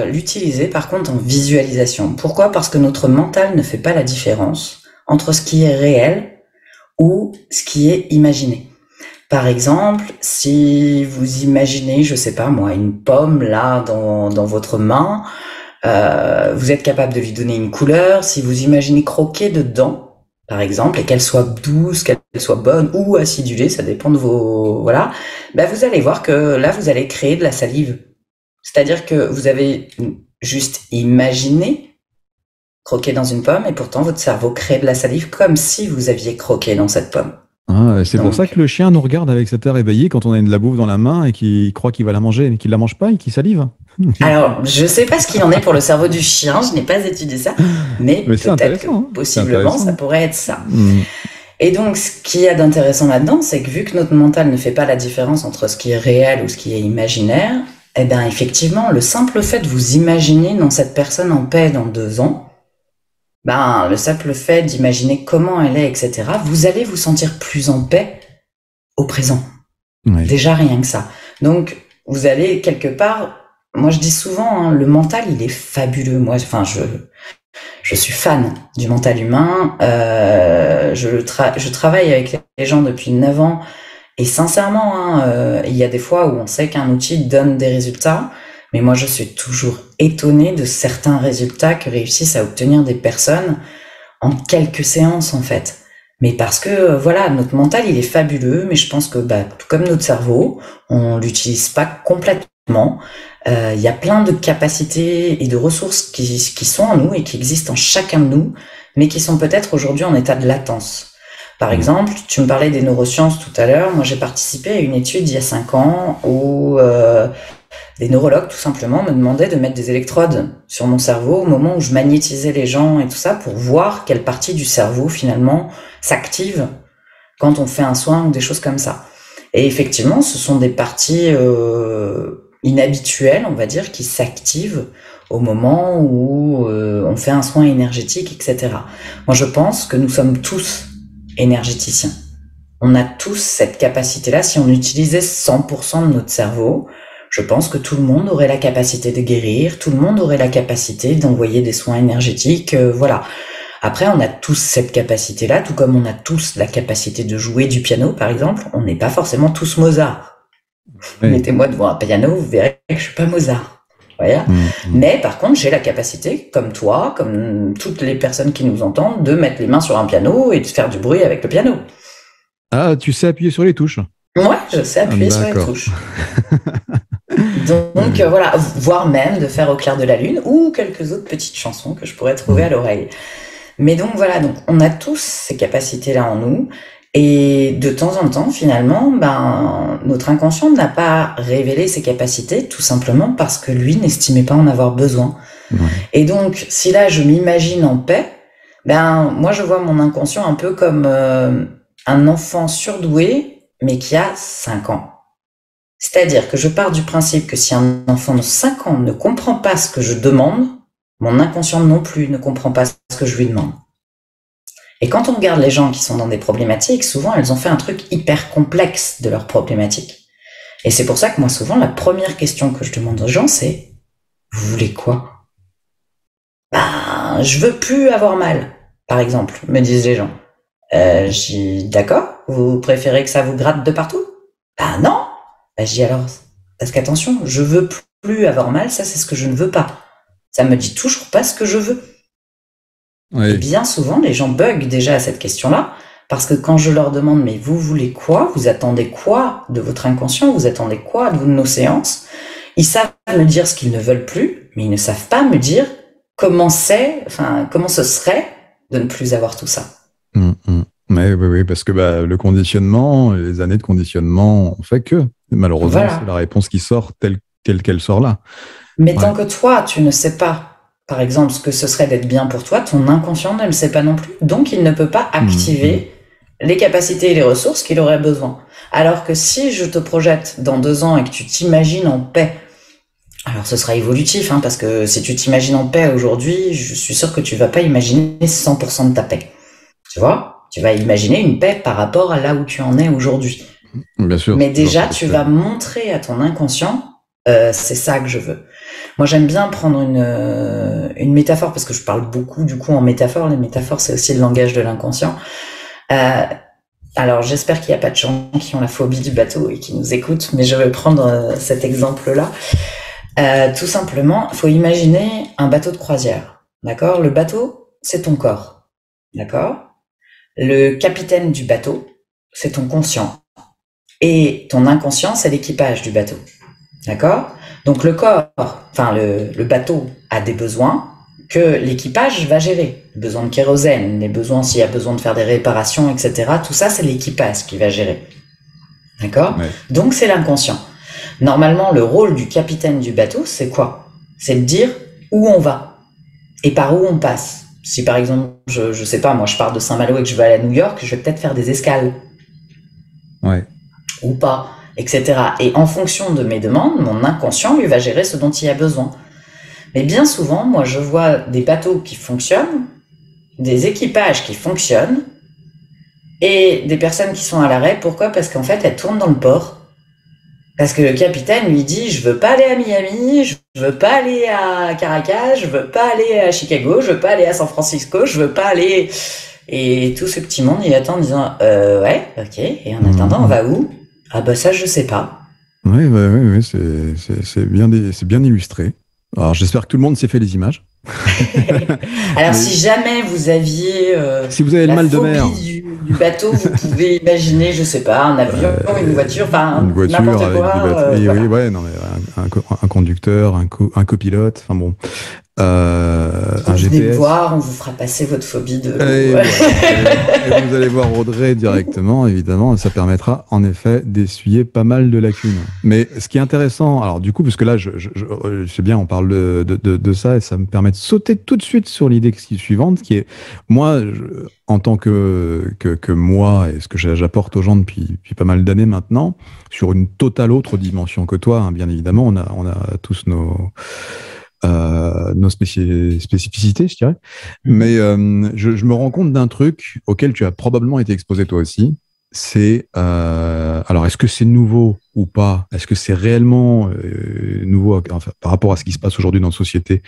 l'utiliser par contre en visualisation. Pourquoi? Parce que notre mental ne fait pas la différence entre ce qui est réel ou ce qui est imaginé. Par exemple, si vous imaginez, je sais pas moi, une pomme là dans votre main, vous êtes capable de lui donner une couleur. Si vous imaginez croquer dedans, par exemple, et qu'elle soit douce, qu'elle soit bonne ou acidulée, ça dépend de vos... Voilà. Ben, vous allez voir que là, vous allez créer de la salive. C'est-à-dire que vous avez juste imaginé croquer dans une pomme et pourtant votre cerveau crée de la salive comme si vous aviez croqué dans cette pomme. C'est pour ça que le chien nous regarde avec cet air éveillé quand on a de la bouffe dans la main et qu'il croit qu'il va la manger, mais qu'il la mange pas et qu'il salive. Alors, je sais pas ce qu'il en est pour le cerveau du chien, je n'ai pas étudié ça, mais peut-être que possiblement ça pourrait être ça. Et donc, ce qu'il y a d'intéressant là-dedans, c'est que vu que notre mental ne fait pas la différence entre ce qui est réel ou ce qui est imaginaire, eh bien, effectivement, le simple fait de vous imaginer dans cette personne en paix dans 2 ans, ben, le simple fait d'imaginer comment elle est, etc., vous allez vous sentir plus en paix au présent. Ouais. Déjà, rien que ça. Donc, vous allez quelque part... Moi, je dis souvent, hein, le mental, il est fabuleux. Moi, enfin, je suis fan du mental humain. Je travaille avec les gens depuis 9 ans. Et sincèrement, hein, il y a des fois où on sait qu'un outil donne des résultats. Mais moi, je suis toujours étonnée de certains résultats que réussissent à obtenir des personnes en quelques séances, en fait. Mais parce que, voilà, notre mental, il est fabuleux. Mais je pense que, tout comme notre cerveau, on l'utilise pas complètement. Il y a plein de capacités et de ressources qui sont en nous et qui existent en chacun de nous, mais qui sont peut-être aujourd'hui en état de latence. Par exemple, tu me parlais des neurosciences tout à l'heure. Moi, j'ai participé à une étude il y a 5 ans où des neurologues, tout simplement, me demandaient de mettre des électrodes sur mon cerveau au moment où je magnétisais les gens et tout ça pour voir quelle partie du cerveau, finalement, s'active quand on fait un soin ou des choses comme ça. Et effectivement, ce sont des parties inhabituelles, on va dire, qui s'activent au moment où on fait un soin énergétique, etc. Moi, je pense que nous sommes tous énergéticiens. On a tous cette capacité-là. Si on utilisait 100% de notre cerveau, je pense que tout le monde aurait la capacité de guérir, tout le monde aurait la capacité d'envoyer des soins énergétiques, voilà. Après, on a tous cette capacité-là, tout comme on a tous la capacité de jouer du piano, par exemple. On n'est pas forcément tous Mozart. Oui. Mettez-moi devant un piano, vous verrez que je suis pas Mozart. Voyez. Mais par contre, j'ai la capacité, comme toi, comme toutes les personnes qui nous entendent, de mettre les mains sur un piano et de faire du bruit avec le piano. Ah, tu sais appuyer sur les touches? Ouais, je sais appuyer sur les touches. Donc voilà, voire même de faire Au clair de la lune ou quelques autres petites chansons que je pourrais trouver à l'oreille. Mais donc voilà, donc on a tous ces capacités-là en nous. Et de temps en temps, finalement, notre inconscient n'a pas révélé ses capacités, tout simplement parce que lui n'estimait pas en avoir besoin. Ouais. Et donc, si là, je m'imagine en paix, moi, je vois mon inconscient un peu comme un enfant surdoué, mais qui a 5 ans. C'est-à-dire que je pars du principe que si un enfant de 5 ans ne comprend pas ce que je demande, mon inconscient non plus ne comprend pas ce que je lui demande. Et quand on regarde les gens qui sont dans des problématiques, souvent, elles ont fait un truc hyper complexe de leurs problématiques. Et c'est pour ça que moi, souvent, la première question que je demande aux gens, c'est « Vous voulez quoi ?» Je veux plus avoir mal, par exemple, me disent les gens. Je dis « D'accord, vous préférez que ça vous gratte de partout ?» Non. Je dis alors, parce qu'attention, je veux plus avoir mal, ça c'est ce que je ne veux pas. Ça me dit toujours pas ce que je veux. Oui. Et bien souvent, les gens bug déjà à cette question-là, parce que quand je leur demande, mais vous voulez quoi? Vous attendez quoi de votre inconscient? Vous attendez quoi de nos séances? Ils savent me dire ce qu'ils ne veulent plus, mais ils ne savent pas me dire comment ce serait de ne plus avoir tout ça. Oui, parce que le conditionnement, les années de conditionnement ont fait que, malheureusement, voilà. C'est la réponse qui sort telle qu'elle sort là. Mais tant que toi, tu ne sais pas, par exemple, ce que ce serait d'être bien pour toi, ton inconscient ne le sait pas non plus. Donc, il ne peut pas activer les capacités et les ressources qu'il aurait besoin. Alors que si je te projette dans 2 ans et que tu t'imagines en paix, alors ce sera évolutif, hein, parce que si tu t'imagines en paix aujourd'hui, je suis sûre que tu ne vas pas imaginer 100% de ta paix. Tu vois ? Tu vas imaginer une PEP par rapport à là où tu en es aujourd'hui. Bien sûr. Mais déjà, tu vas montrer à ton inconscient, c'est ça que je veux. Moi, j'aime bien prendre une métaphore, parce que je parle beaucoup du coup en métaphore. Les métaphores, c'est aussi le langage de l'inconscient. Alors, j'espère qu'il n'y a pas de gens qui ont la phobie du bateau et qui nous écoutent, mais je vais prendre cet exemple-là. Tout simplement, il faut imaginer un bateau de croisière. D'accord? Le bateau, c'est ton corps. D'accord? Le capitaine du bateau, c'est ton conscient. Et ton inconscient, c'est l'équipage du bateau. D'accord? Donc le corps, enfin le bateau a des besoins que l'équipage va gérer. Les besoins de kérosène, les besoins s'il y a besoin de faire des réparations, etc. Tout ça, c'est l'équipage qui va gérer. D'accord? Ouais. Donc c'est l'inconscient. Normalement, le rôle du capitaine du bateau, c'est quoi? C'est de dire où on va et par où on passe. Si par exemple, je sais pas, moi je pars de Saint-Malo et que je vais aller à New York, je vais peut-être faire des escales. Ouais. Ou pas, etc. Et en fonction de mes demandes, mon inconscient, lui, va gérer ce dont il a besoin. Mais bien souvent, moi, je vois des bateaux qui fonctionnent, des équipages qui fonctionnent, et des personnes qui sont à l'arrêt. Pourquoi? Parce qu'en fait, elles tournent dans le port. Parce que le capitaine lui dit, je veux pas aller à Miami, je veux pas aller à Caracas, je veux pas aller à Chicago, je veux pas aller à San Francisco, je veux pas aller... Et tout ce petit monde, il attend en disant, ouais, ok, et en attendant, on va où? Ah bah ça, je sais pas. Oui, c'est bien illustré. Alors, j'espère que tout le monde s'est fait les images. Alors, si jamais vous aviez si vous avez le mal de mer du bateau, vous pouvez imaginer, je sais pas, un avion, une voiture, enfin n'importe quoi. Oui, ouais, non, mais un conducteur, un copilote, enfin bon. Un GPS. Venez me voir, on vous fera passer votre phobie de l'eau. Et vous allez voir Audrey directement, évidemment, ça permettra en effet d'essuyer pas mal de lacunes. Mais ce qui est intéressant, alors du coup, parce que là, je sais bien, on parle de ça, et ça me permet de sauter tout de suite sur l'idée suivante, qui est, moi, en tant que moi, et ce que j'apporte aux gens depuis pas mal d'années maintenant, sur une totale autre dimension que toi, hein, bien évidemment, on a tous nos spécificités, je dirais. Mais je me rends compte d'un truc auquel tu as probablement été exposé toi aussi. C'est alors, est-ce que c'est nouveau ou pas? Est-ce que c'est réellement nouveau enfin, par rapport à ce qui se passe aujourd'hui dans la société?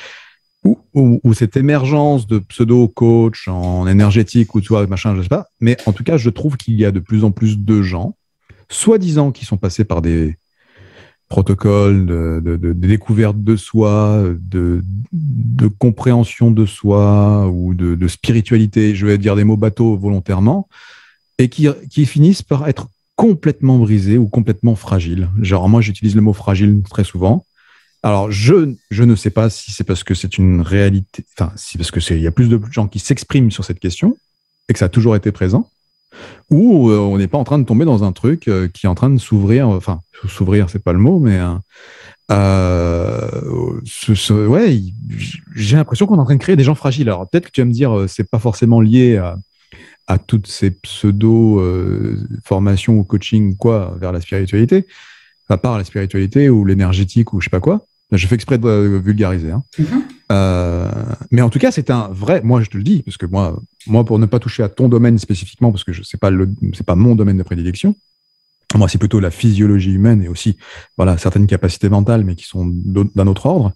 Ou cette émergence de pseudo-coach en énergétique ou toi, machin, je sais pas. Mais en tout cas, je trouve qu'il y a de plus en plus de gens, soi-disant, qui sont passés par des protocole de découverte de soi, de compréhension de soi ou de spiritualité, je vais dire des mots bateaux volontairement, et qui finissent par être complètement brisés ou complètement fragiles. Genre, moi, j'utilise le mot fragile très souvent. Alors, je ne sais pas si c'est parce que c'est une réalité, enfin, si parce que il y a plus de gens qui s'expriment sur cette question et que ça a toujours été présent, ou on n'est pas en train de tomber dans un truc qui est en train de s'ouvrir, enfin, s'ouvrir, c'est pas le mot, mais ouais, j'ai l'impression qu'on est en train de créer des gens fragiles. Alors peut-être que tu vas me dire, c'est pas forcément lié à toutes ces pseudo-formations ou coaching ou quoi vers la spiritualité, à part la spiritualité ou l'énergétique ou je sais pas quoi. Je fais exprès de vulgariser. Hein. Mais en tout cas, c'est un vrai. Moi, je te le dis, parce que moi, pour ne pas toucher à ton domaine spécifiquement, parce que c'est pas mon domaine de prédilection. Moi, c'est plutôt la physiologie humaine et aussi, voilà, certaines capacités mentales, mais qui sont d'un autre ordre.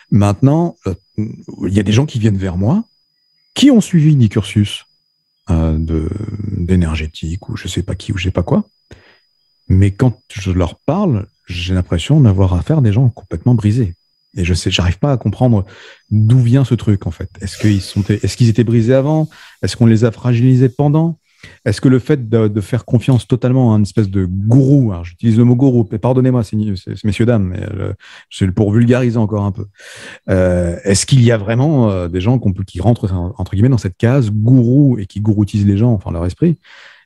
Maintenant, il y a des gens qui viennent vers moi, qui ont suivi des cursus d'énergétique ou je sais pas qui ou je sais pas quoi. Mais quand je leur parle, j'ai l'impression d'avoir affaire à des gens complètement brisés. Et j'arrive pas à comprendre d'où vient ce truc, en fait. Est-ce qu'ils étaient brisés avant? Est-ce qu'on les a fragilisés pendant? Est-ce que le fait de faire confiance totalement à une espèce de gourou, alors j'utilise le mot gourou, pardonnez-moi, messieurs, dames, mais c'est pour vulgariser encore un peu. Est-ce qu'il y a vraiment des gens qui rentrent, entre guillemets, dans cette case gourou et qui gouroutisent les gens, enfin leur esprit,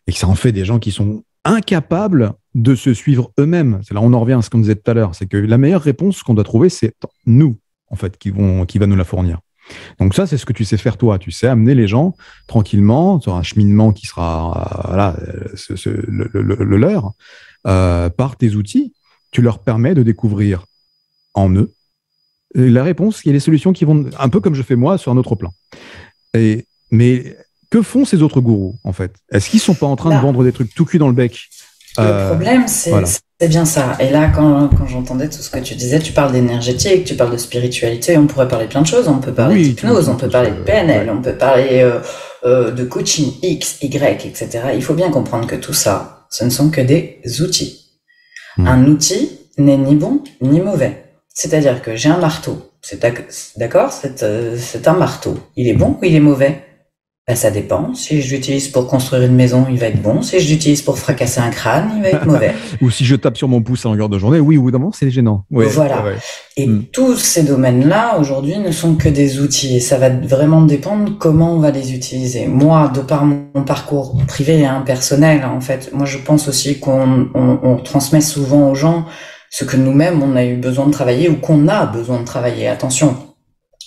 et que ça en fait des gens qui sont incapables de se suivre eux-mêmes? C'est là on en revient à ce qu'on disait tout à l'heure, c'est que la meilleure réponse qu'on doit trouver, c'est nous, en fait, qui va nous la fournir. Donc ça, c'est ce que tu sais faire toi. Tu sais amener les gens tranquillement sur un cheminement qui sera voilà, le leur par tes outils. Tu leur permets de découvrir en eux la réponse et les solutions qui vont un peu comme je fais moi sur un autre plan. Mais que font ces autres gourous, en fait? Est-ce qu'ils sont pas en train de Là, vendre des trucs tout cuit dans le bec? le problème, Voilà. c'est bien ça. Et là, quand j'entendais tout ce que tu disais, tu parles d'énergétique, tu parles de spiritualité, on pourrait parler de plein de choses. On peut parler Oui, d'hypnose, on peut parler de PNL, ouais. on peut parler de coaching X, Y, etc. Il faut bien comprendre que tout ça, ce ne sont que des outils. Un outil n'est ni bon ni mauvais. C'est-à-dire que j'ai un marteau. D'accord? C'est un marteau. Il est bon ou il est mauvais? Ben, ça dépend. Si je l'utilise pour construire une maison, il va être bon. Si je l'utilise pour fracasser un crâne, il va être mauvais. Ou si je tape sur mon pouce à longueur de journée, oui, évidemment, c'est gênant. Ouais, Voilà. ouais. Et tous ces domaines-là, aujourd'hui, ne sont que des outils. Et ça va vraiment dépendre comment on va les utiliser. Moi, de par mon parcours privé, personnel, en fait, moi, je pense aussi qu'on transmet souvent aux gens ce que nous-mêmes, on a eu besoin de travailler ou qu'on a besoin de travailler. Attention.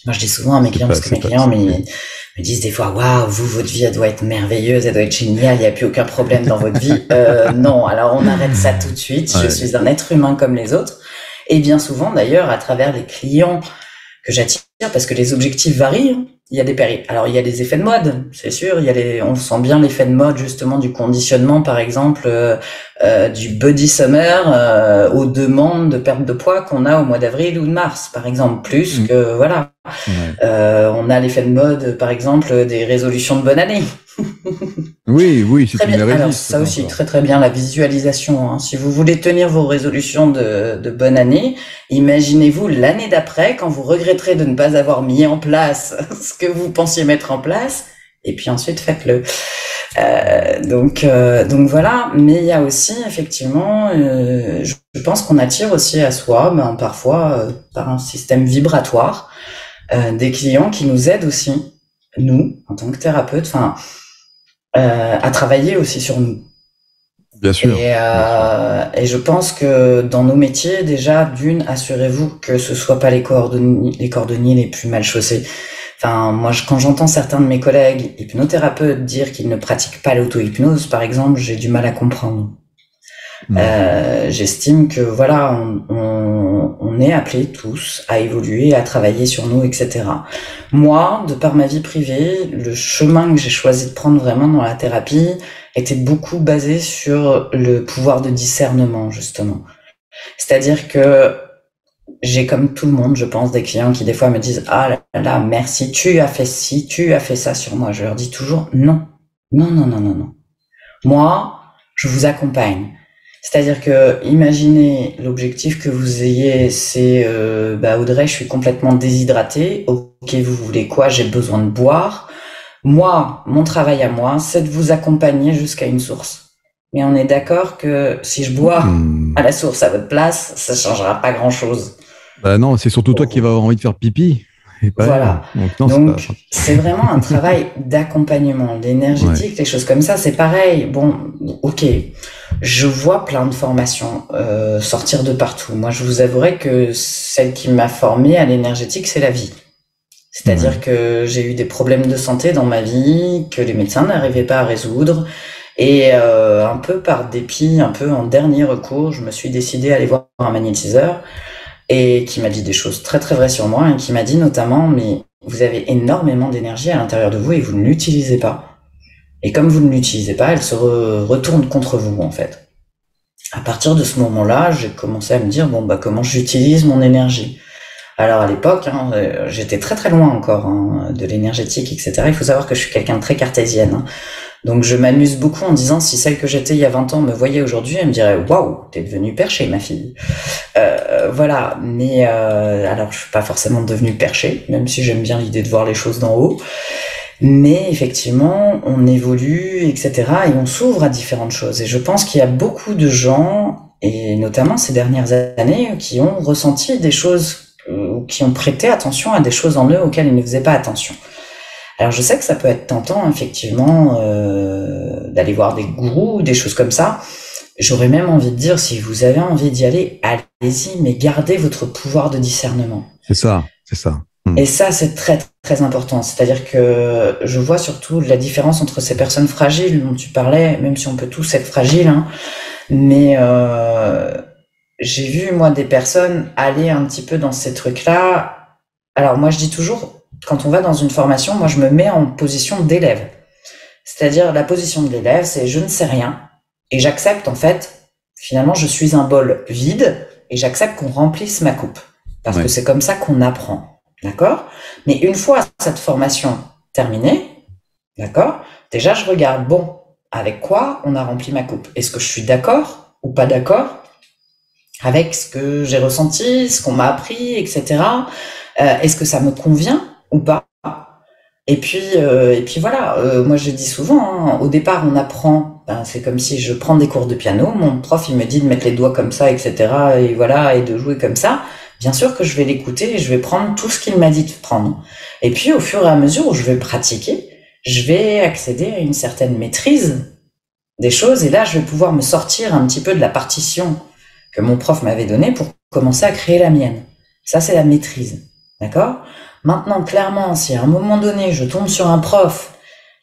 Moi, je dis souvent à mes clients, parce que mes clients me disent des fois, waouh, votre vie, elle doit être merveilleuse, elle doit être géniale, il n'y a plus aucun problème dans votre vie. Non, alors on arrête ça tout de suite. Je suis un être humain comme les autres. Et bien souvent, d'ailleurs, à travers les clients que j'attire, parce que les objectifs varient, il y a des périodes. Alors, il y a des effets de mode, c'est sûr. On sent bien l'effet de mode, justement, du conditionnement, par exemple, du body summer, aux demandes de perte de poids qu'on a au mois d'avril ou de mars, par exemple, plus que, voilà. On a l'effet de mode, par exemple, des résolutions de bonne année. Oui, c'est très bien. Alors, ça aussi, très bien, la visualisation. Si vous voulez tenir vos résolutions de bonne année, imaginez-vous l'année d'après, quand vous regretterez de ne pas avoir mis en place ce que vous pensiez mettre en place, et puis ensuite faites-le. Donc voilà. Mais il y a aussi, effectivement, je pense qu'on attire aussi à soi, parfois, par un système vibratoire, des clients qui nous aident aussi, nous, en tant que thérapeutes, à travailler aussi sur nous. Bien sûr. Et je pense que dans nos métiers, déjà, assurez-vous que ce soit pas les cordonniers les plus mal chaussés. Moi, quand j'entends certains de mes collègues hypnothérapeutes dire qu'ils ne pratiquent pas l'auto-hypnose, par exemple, j'ai du mal à comprendre. J'estime que voilà, on est appelés tous à évoluer, à travailler sur nous, etc. Moi, de par ma vie privée, le chemin que j'ai choisi de prendre vraiment dans la thérapie était beaucoup basé sur le pouvoir de discernement, justement. C'est-à-dire que j'ai, comme tout le monde, je pense, des clients qui des fois me disent « Ah là là, merci, tu as fait ci, tu as fait ça sur moi ». Je leur dis toujours « Non, non, non, non, non, non. Moi, je vous accompagne ». C'est-à-dire que, imaginez l'objectif que vous ayez, c'est Audrey, je suis complètement déshydratée. Ok, vous voulez quoi? J'ai besoin de boire. Moi, mon travail à moi, c'est de vous accompagner jusqu'à une source. Mais on est d'accord que si je bois à la source à votre place, ça changera pas grand-chose. Bah non, c'est surtout toi qui vas avoir envie de faire pipi. Voilà. Donc c'est vraiment un travail d'accompagnement, d'énergétique, des choses comme ça. C'est pareil. Bon, ok. Je vois plein de formations sortir de partout. Moi, je vous avouerai que celle qui m'a formée à l'énergétique, c'est la vie. C'est-à-dire que j'ai eu des problèmes de santé dans ma vie que les médecins n'arrivaient pas à résoudre. Et un peu par dépit, un peu en dernier recours, je me suis décidée à aller voir un magnétiseur et qui m'a dit des choses très très vraies sur moi et qui m'a dit notamment « mais vous avez énormément d'énergie à l'intérieur de vous et vous ne l'utilisez pas. Et comme vous ne l'utilisez pas, elle se retourne contre vous en fait. » À partir de ce moment-là, j'ai commencé à me dire « bon comment j'utilise mon énergie ?» Alors à l'époque, j'étais très très loin encore de l'énergétique, etc. Il faut savoir que je suis quelqu'un de très cartésienne. Donc je m'amuse beaucoup en disant si celle que j'étais il y a 20 ans me voyait aujourd'hui, elle me dirait « waouh, t'es devenue perchée ma fille ». Voilà, mais alors je suis pas forcément devenue perchée, même si j'aime bien l'idée de voir les choses d'en haut. Mais effectivement, on évolue, etc. et on s'ouvre à différentes choses. Et je pense qu'il y a beaucoup de gens, et notamment ces dernières années, qui ont ressenti des choses, ou qui ont prêté attention à des choses en eux auxquelles ils ne faisaient pas attention. Alors je sais que ça peut être tentant, effectivement, d'aller voir des gourous, des choses comme ça. J'aurais même envie de dire, si vous avez envie d'y aller, allez-y, mais gardez votre pouvoir de discernement. C'est ça. Et ça, c'est très, très important. C'est-à-dire que je vois surtout la différence entre ces personnes fragiles dont tu parlais, même si on peut tous être fragiles, mais j'ai vu, moi, des personnes aller un petit peu dans ces trucs-là. Alors, moi, je dis toujours, quand on va dans une formation, moi, je me mets en position d'élève. C'est-à-dire la position de l'élève, c'est je ne sais rien et j'accepte en fait, finalement je suis un bol vide et j'accepte qu'on remplisse ma coupe. Parce que c'est comme ça qu'on apprend, d'accord? Mais une fois cette formation terminée, d'accord? Déjà je regarde, bon, avec quoi on a rempli ma coupe? Est-ce que je suis d'accord ou pas d'accord avec ce que j'ai ressenti, ce qu'on m'a appris, etc. Est-ce que ça me convient ou pas? Et puis voilà, moi je dis souvent, hein, au départ on apprend, c'est comme si je prends des cours de piano, mon prof il me dit de mettre les doigts comme ça, etc. et voilà, et de jouer comme ça. Bien sûr que je vais l'écouter et je vais prendre tout ce qu'il m'a dit de prendre. Et puis au fur et à mesure où je vais pratiquer, je vais accéder à une certaine maîtrise des choses et là je vais pouvoir me sortir un petit peu de la partition que mon prof m'avait donnée pour commencer à créer la mienne. Ça c'est la maîtrise, d'accord ? Maintenant, clairement, si à un moment donné, je tombe sur un prof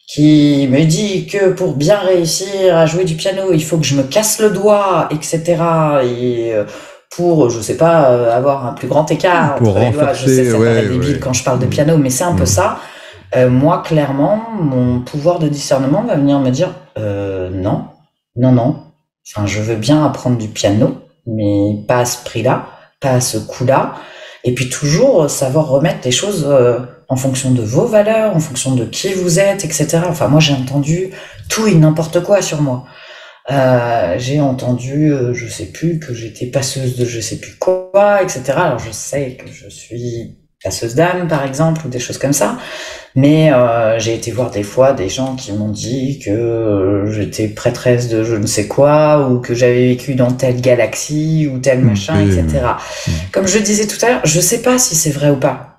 qui me dit que pour bien réussir à jouer du piano, il faut que je me casse le doigt, etc. Et pour, je sais pas, avoir un plus grand écart pour entre les doigts. Je sais, ça paraît débile quand je parle de piano, mais c'est un peu ça. Moi, clairement, mon pouvoir de discernement va venir me dire non. Enfin, je veux bien apprendre du piano, mais pas à ce prix-là, pas à ce coût-là. Et puis toujours savoir remettre les choses en fonction de vos valeurs, en fonction de qui vous êtes, etc. Enfin, moi, j'ai entendu tout et n'importe quoi sur moi. J'ai entendu, je sais plus, que j'étais passeuse de je sais plus quoi, etc. Alors, je sais que je suis passeuse d'âme, par exemple, ou des choses comme ça. Mais j'ai été voir des fois des gens qui m'ont dit que j'étais prêtresse de je ne sais quoi, ou que j'avais vécu dans telle galaxie, ou tel machin, etc. Comme je le disais tout à l'heure, je sais pas si c'est vrai ou pas.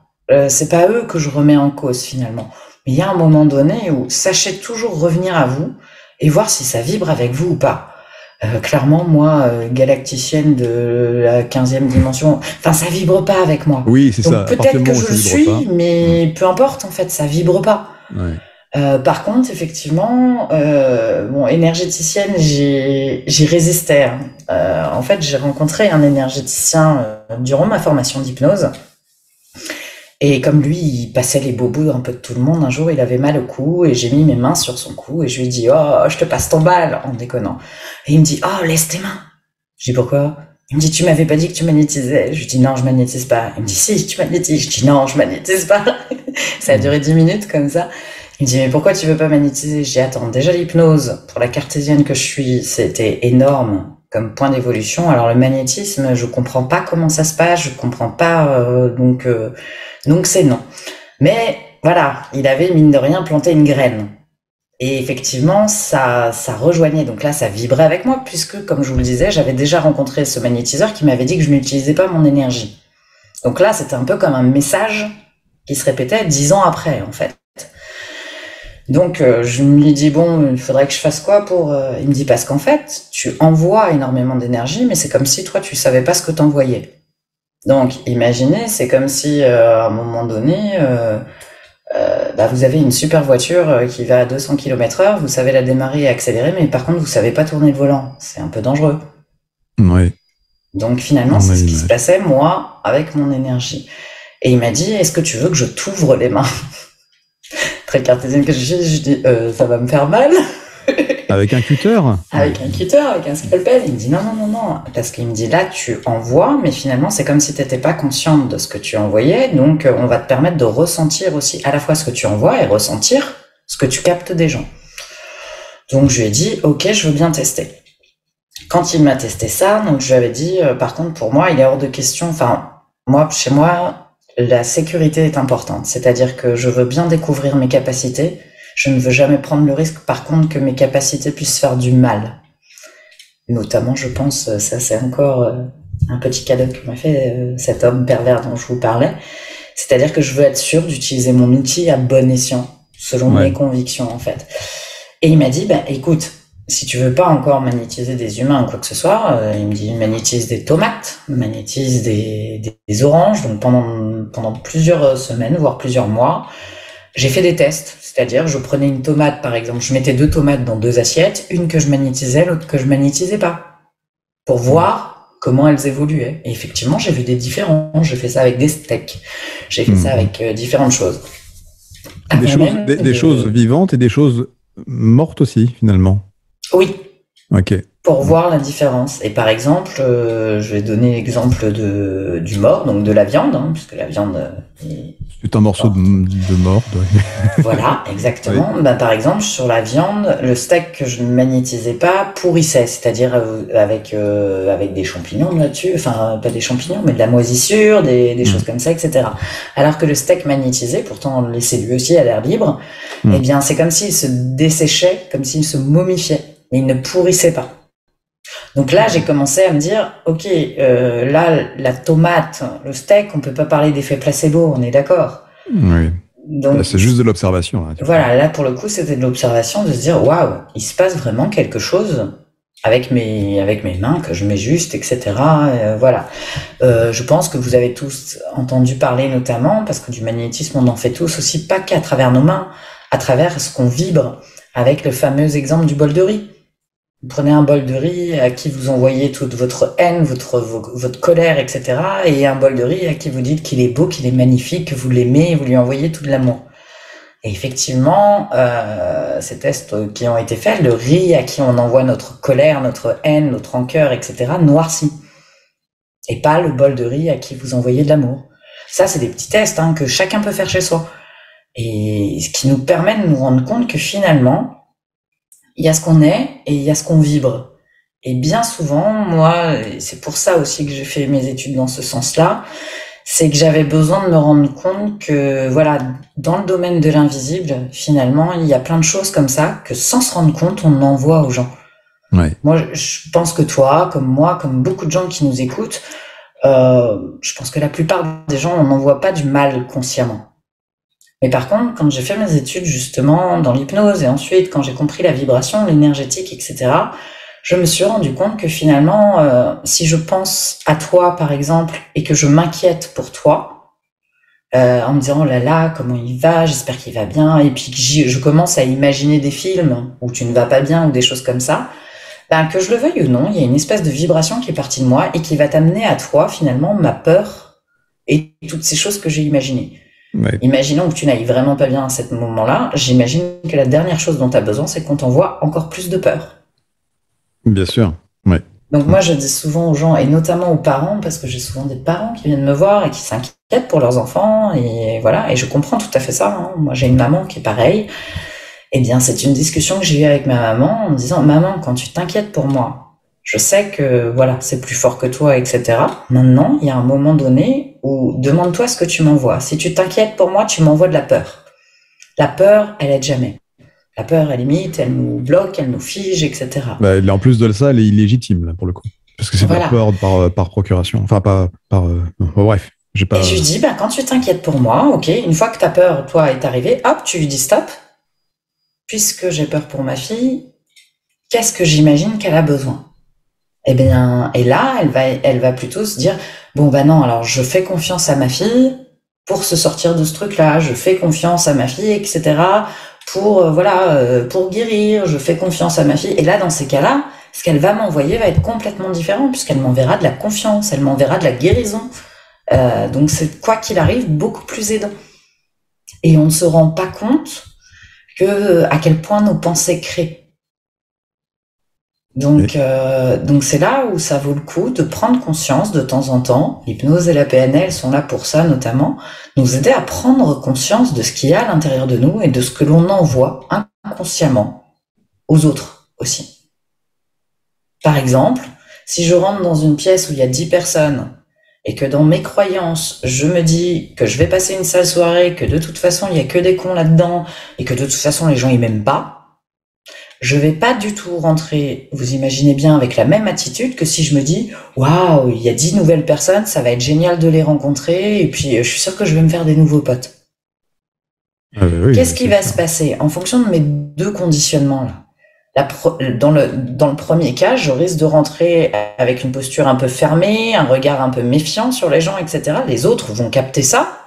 C'est pas eux que je remets en cause, finalement. Mais il y a un moment donné où sachez toujours revenir à vous et voir si ça vibre avec vous ou pas. Clairement, moi, galacticienne de la 15e dimension, enfin, ça vibre pas avec moi. Oui, c'est ça. Peut-être que je le suis, mais peu importe, en fait, ça vibre pas. Ouais. Par contre, effectivement, énergéticienne, j'y résistais. En fait, j'ai rencontré un énergéticien durant ma formation d'hypnose. Et comme lui, il passait les bobos un peu de tout le monde, un jour, il avait mal au cou et j'ai mis mes mains sur son cou et je lui ai dit « Oh, je te passe ton bal » en déconnant. Et il me dit « Oh, laisse tes mains ». Je dis « Pourquoi ?» Il me dit « Tu m'avais pas dit que tu magnétisais ?» Je lui dis « Non, je magnétise pas ». Il me dit « Si, tu magnétises ». Je dis « Non, je magnétise pas ». Ça a duré 10 minutes comme ça. Il me dit « Mais pourquoi tu veux pas magnétiser ?» Je dis « Attends, déjà l'hypnose, pour la cartésienne que je suis, c'était énorme comme point d'évolution. Alors le magnétisme, je comprends pas comment ça se passe, je comprends pas, donc c'est non. Mais voilà, il avait mine de rien planté une graine. Et effectivement, ça rejoignait. Donc là, ça vibrait avec moi puisque, comme je vous le disais, j'avais déjà rencontré ce magnétiseur qui m'avait dit que je n'utilisais pas mon énergie. Donc là, c'était un peu comme un message qui se répétait 10 ans après, en fait. Donc je lui dis bon, il faudrait que je fasse quoi pour... Il me dit parce qu'en fait, tu envoies énormément d'énergie, mais c'est comme si toi, tu savais pas ce que t'envoyais. Donc, imaginez, c'est comme si à un moment donné, vous avez une super voiture qui va à 200 km/h, vous savez la démarrer et accélérer, mais par contre, vous savez pas tourner le volant. C'est un peu dangereux. Oui. Donc, finalement, c'est ce qui se passait, moi, avec mon énergie. Et il m'a dit, est-ce que tu veux que je t'ouvre les mains? Très cartésienne que je dis, ça va me faire mal. Avec un cutter? Avec un cutter, avec un scalpel. Il me dit non. Parce qu'il me dit là, tu envoies, mais finalement, c'est comme si tu n'étais pas consciente de ce que tu envoyais. Donc, on va te permettre de ressentir aussi à la fois ce que tu envoies et ressentir ce que tu captes des gens. Donc, je lui ai dit, ok, je veux bien tester. Quand il m'a testé ça, donc je lui avais dit, par contre, pour moi, il est hors de question. Enfin, moi, chez moi, la sécurité est importante. C'est-à-dire que je veux bien découvrir mes capacités. Je ne veux jamais prendre le risque, par contre, que mes capacités puissent faire du mal. Notamment, je pense, ça c'est encore un petit cadeau que m'a fait cet homme pervers dont je vous parlais. C'est-à-dire que je veux être sûr d'utiliser mon outil à bon escient, selon mes convictions, en fait. Et il m'a dit, écoute, si tu veux pas encore magnétiser des humains ou quoi que ce soit, il me dit, magnétise des tomates, magnétise des oranges. Donc pendant plusieurs semaines, voire plusieurs mois, j'ai fait des tests. C'est-à-dire, je prenais une tomate, par exemple, je mettais 2 tomates dans 2 assiettes, une que je magnétisais, l'autre que je magnétisais pas, pour voir comment elles évoluaient. Et effectivement, j'ai vu des différences. J'ai fait ça avec des steaks. J'ai fait ça avec différentes choses. Des choses vivantes et des choses morte aussi, finalement. Oui, Ok. pour voir la différence. Et par exemple, je vais donner l'exemple du mort, donc de la viande, hein, puisque la viande est C'est un morceau morte. de mort. Voilà, Oui. exactement. Bah, par exemple, sur la viande, le steak que je ne magnétisais pas pourrissait, c'est-à-dire avec des champignons là-dessus, enfin pas des champignons, mais de la moisissure, des choses comme ça, etc. Alors que le steak magnétisé, pourtant laissé lui aussi à l'air libre, eh bien c'est comme s'il se desséchait, comme s'il se momifiait, mais il ne pourrissait pas. Donc là, j'ai commencé à me dire, ok, là, la tomate, le steak, on peut pas parler d'effet placebo, on est d'accord. Oui. Donc C'est juste de l'observation. Là, voilà, là pour le coup, c'était de l'observation, de se dire, waouh, il se passe vraiment quelque chose avec mes mains que je mets juste, etc. Voilà. Je pense que vous avez tous entendu parler notamment, parce que du magnétisme, on en fait tous aussi, pas qu'à travers nos mains, à travers ce qu'on vibre, avec le fameux exemple du bol de riz. Vous prenez un bol de riz à qui vous envoyez toute votre haine, votre colère, etc. Et un bol de riz à qui vous dites qu'il est beau, qu'il est magnifique, que vous l'aimez, et vous lui envoyez tout de l'amour. Et effectivement, ces tests qui ont été faits, le riz à qui on envoie notre colère, notre haine, notre rancœur, etc., noircit. Et pas le bol de riz à qui vous envoyez de l'amour. Ça, c'est des petits tests que chacun peut faire chez soi. Et ce qui nous permet de nous rendre compte que finalement, il y a ce qu'on est et il y a ce qu'on vibre. Et bien souvent, moi, c'est pour ça aussi que j'ai fait mes études dans ce sens-là, c'est que j'avais besoin de me rendre compte que, voilà, dans le domaine de l'invisible, finalement, il y a plein de choses comme ça que sans se rendre compte, on envoie aux gens. Ouais. Moi, je pense que toi, comme moi, comme beaucoup de gens qui nous écoutent, je pense que la plupart des gens, on n'envoie pas du mal consciemment. Mais par contre, quand j'ai fait mes études justement dans l'hypnose et ensuite quand j'ai compris la vibration, l'énergétique, etc., je me suis rendu compte que finalement, si je pense à toi par exemple et que je m'inquiète pour toi, en me disant oh là là, comment il va, j'espère qu'il va bien, et puis que je commence à imaginer des films où tu ne vas pas bien ou des choses comme ça, ben, que je le veuille ou non, il y a une espèce de vibration qui est partie de moi et qui va t'amener à toi finalement ma peur et toutes ces choses que j'ai imaginées. Ouais. Imaginons que tu n'ailles vraiment pas bien à ce moment-là, j'imagine que la dernière chose dont tu as besoin, c'est qu'on t'envoie encore plus de peur. Bien sûr. Ouais. Donc moi, je dis souvent aux gens, et notamment aux parents, parce que j'ai souvent des parents qui viennent me voir et qui s'inquiètent pour leurs enfants, et voilà, et je comprends tout à fait ça. Moi, j'ai une maman qui est pareille. Eh bien, c'est une discussion que j'ai eue avec ma maman en me disant, maman, quand tu t'inquiètes pour moi, je sais que voilà, c'est plus fort que toi, etc. Maintenant, il y a un moment donné où demande-toi ce que tu m'envoies. Si tu t'inquiètes pour moi, tu m'envoies de la peur. La peur, elle aide jamais. La peur, elle limite, elle nous bloque, elle nous fige, etc. Bah, en plus de ça, elle est illégitime, là, pour le coup. Parce que c'est de la peur par procuration. Enfin, pas par. Bref. J'ai pas... Et je lui dis, quand tu t'inquiètes pour moi, ok, une fois que ta peur, toi, est arrivée, hop, tu lui dis stop. Puisque j'ai peur pour ma fille, qu'est-ce que j'imagine qu'elle a besoin? Eh bien, et là, elle va plutôt se dire, bon, non, alors je fais confiance à ma fille pour se sortir de ce truc-là, je fais confiance à ma fille, etc., pour guérir, je fais confiance à ma fille. Et là, dans ces cas-là, ce qu'elle va m'envoyer va être complètement différent, puisqu'elle m'enverra de la confiance, elle m'enverra de la guérison. Donc c'est, quoi qu'il arrive, beaucoup plus aidant. Et on ne se rend pas compte à quel point nos pensées créent. Donc c'est là où ça vaut le coup de prendre conscience de temps en temps. L'hypnose et la PNL sont là pour ça notamment, nous aider à prendre conscience de ce qu'il y a à l'intérieur de nous et de ce que l'on envoie inconsciemment aux autres aussi. Par exemple, si je rentre dans une pièce où il y a 10 personnes et que dans mes croyances, je me dis que je vais passer une sale soirée, que de toute façon, il n'y a que des cons là-dedans et que de toute façon, les gens, ils m'aiment pas, je vais pas du tout rentrer, vous imaginez bien, avec la même attitude que si je me dis « Waouh, il y a 10 nouvelles personnes, ça va être génial de les rencontrer et puis je suis sûr que je vais me faire des nouveaux potes. » Oui, qu'est-ce qui va se passer en fonction de mes deux conditionnements-là? Dans le premier cas, je risque de rentrer avec une posture un peu fermée, un regard un peu méfiant sur les gens, etc. Les autres vont capter ça.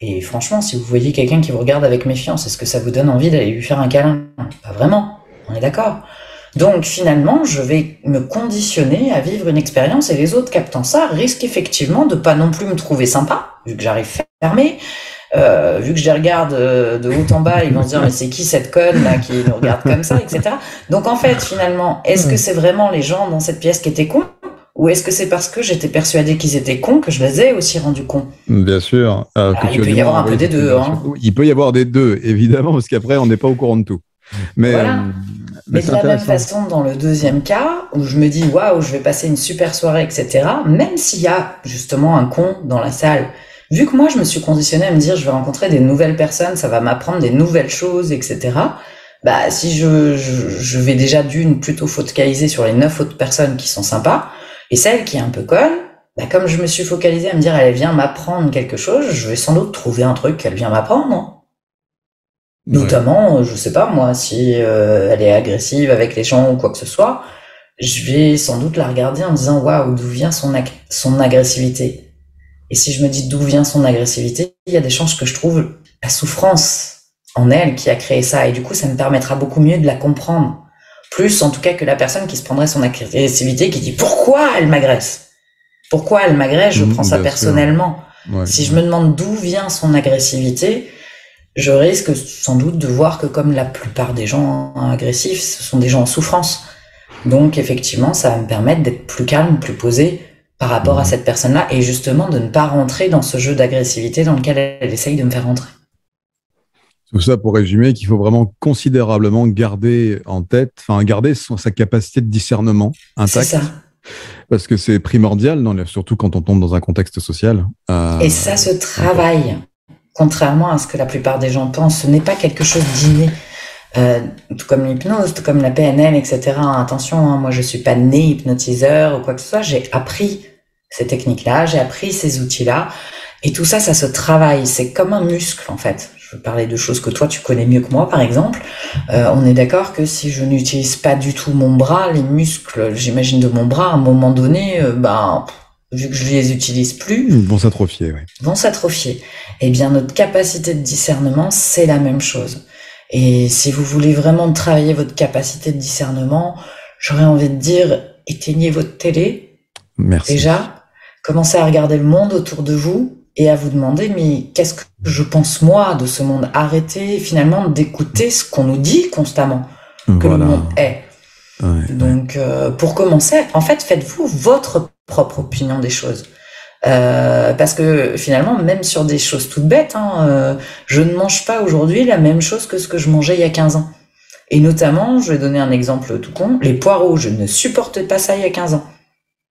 Et franchement, si vous voyez quelqu'un qui vous regarde avec méfiance, est-ce que ça vous donne envie d'aller lui faire un câlin? Pas vraiment, on est d'accord. Donc finalement, je vais me conditionner à vivre une expérience et les autres captant ça risquent effectivement de pas non plus me trouver sympa, vu que j'arrive fermé, vu que je les regarde de haut en bas, ils vont se dire mais c'est qui cette conne là qui nous regarde comme ça, etc. Donc en fait, finalement, est-ce que c'est vraiment les gens dans cette pièce qui étaient cons, ou est-ce que c'est parce que j'étais persuadée qu'ils étaient cons que je les ai aussi rendus cons? Bien sûr. Il peut y avoir un peu des deux. Hein. Il peut y avoir des deux, évidemment, parce qu'après, on n'est pas au courant de tout. Mais, voilà. Mais de la même façon, dans le deuxième cas, où je me dis, waouh, je vais passer une super soirée, etc., même s'il y a justement un con dans la salle, vu que moi, je me suis conditionnée à me dire, je vais rencontrer des nouvelles personnes, ça va m'apprendre des nouvelles choses, etc., bah, si je vais déjà d'une plutôt focaliser sur les 9 autres personnes qui sont sympas, et celle qui est un peu conne, bah, comme je me suis focalisée à me dire, elle vient m'apprendre quelque chose, je vais sans doute trouver un truc qu'elle vient m'apprendre. Notamment, je sais pas moi, si elle est agressive avec les gens ou quoi que ce soit, je vais sans doute la regarder en me disant waouh, d'où vient son agressivité. Et si je me dis d'où vient son agressivité, il y a des chances que je trouve la souffrance en elle qui a créé ça, et du coup ça me permettra beaucoup mieux de la comprendre, plus en tout cas que la personne qui se prendrait son agressivité, qui dit pourquoi elle m'agresse, je prends ça personnellement. Ouais, si je me demande d'où vient son agressivité, je risque sans doute de voir que comme la plupart des gens agressifs, ce sont des gens en souffrance. Donc effectivement, ça va me permettre d'être plus calme, plus posé par rapport à cette personne-là, et justement de ne pas rentrer dans ce jeu d'agressivité dans lequel elle essaye de me faire rentrer. Tout ça pour résumer qu'il faut vraiment considérablement garder en tête, garder sa capacité de discernement intacte. C'est ça. Parce que c'est primordial, surtout quand on tombe dans un contexte social. Et ça se travaille. Contrairement à ce que la plupart des gens pensent, ce n'est pas quelque chose d'inné. Tout comme l'hypnose, tout comme la PNL, etc. Attention, hein, moi je suis pas né hypnotiseur ou quoi que ce soit, j'ai appris ces techniques-là, j'ai appris ces outils-là, et tout ça, ça se travaille, c'est comme un muscle en fait. Je veux parler de choses que toi tu connais mieux que moi, par exemple. On est d'accord que si je n'utilise pas du tout mon bras, les muscles, j'imagine de mon bras, à un moment donné, vu que je les utilise plus, ils vont s'atrophier. Oui. Vont s'atrophier. Eh bien, notre capacité de discernement, c'est la même chose. Et si vous voulez vraiment travailler votre capacité de discernement, j'aurais envie de dire, éteignez votre télé. Merci. Déjà, commencez à regarder le monde autour de vous et à vous demander, mais qu'est-ce que je pense moi de ce monde? Arrêtez finalement d'écouter ce qu'on nous dit constamment, que le monde est. Ouais, donc, pour commencer, en fait, faites-vous votre propre opinion des choses. Parce que finalement, même sur des choses toutes bêtes, je ne mange pas aujourd'hui la même chose que ce que je mangeais il y a 15 ans. Et notamment, je vais donner un exemple tout con, les poireaux, je ne supportais pas ça il y a 15 ans.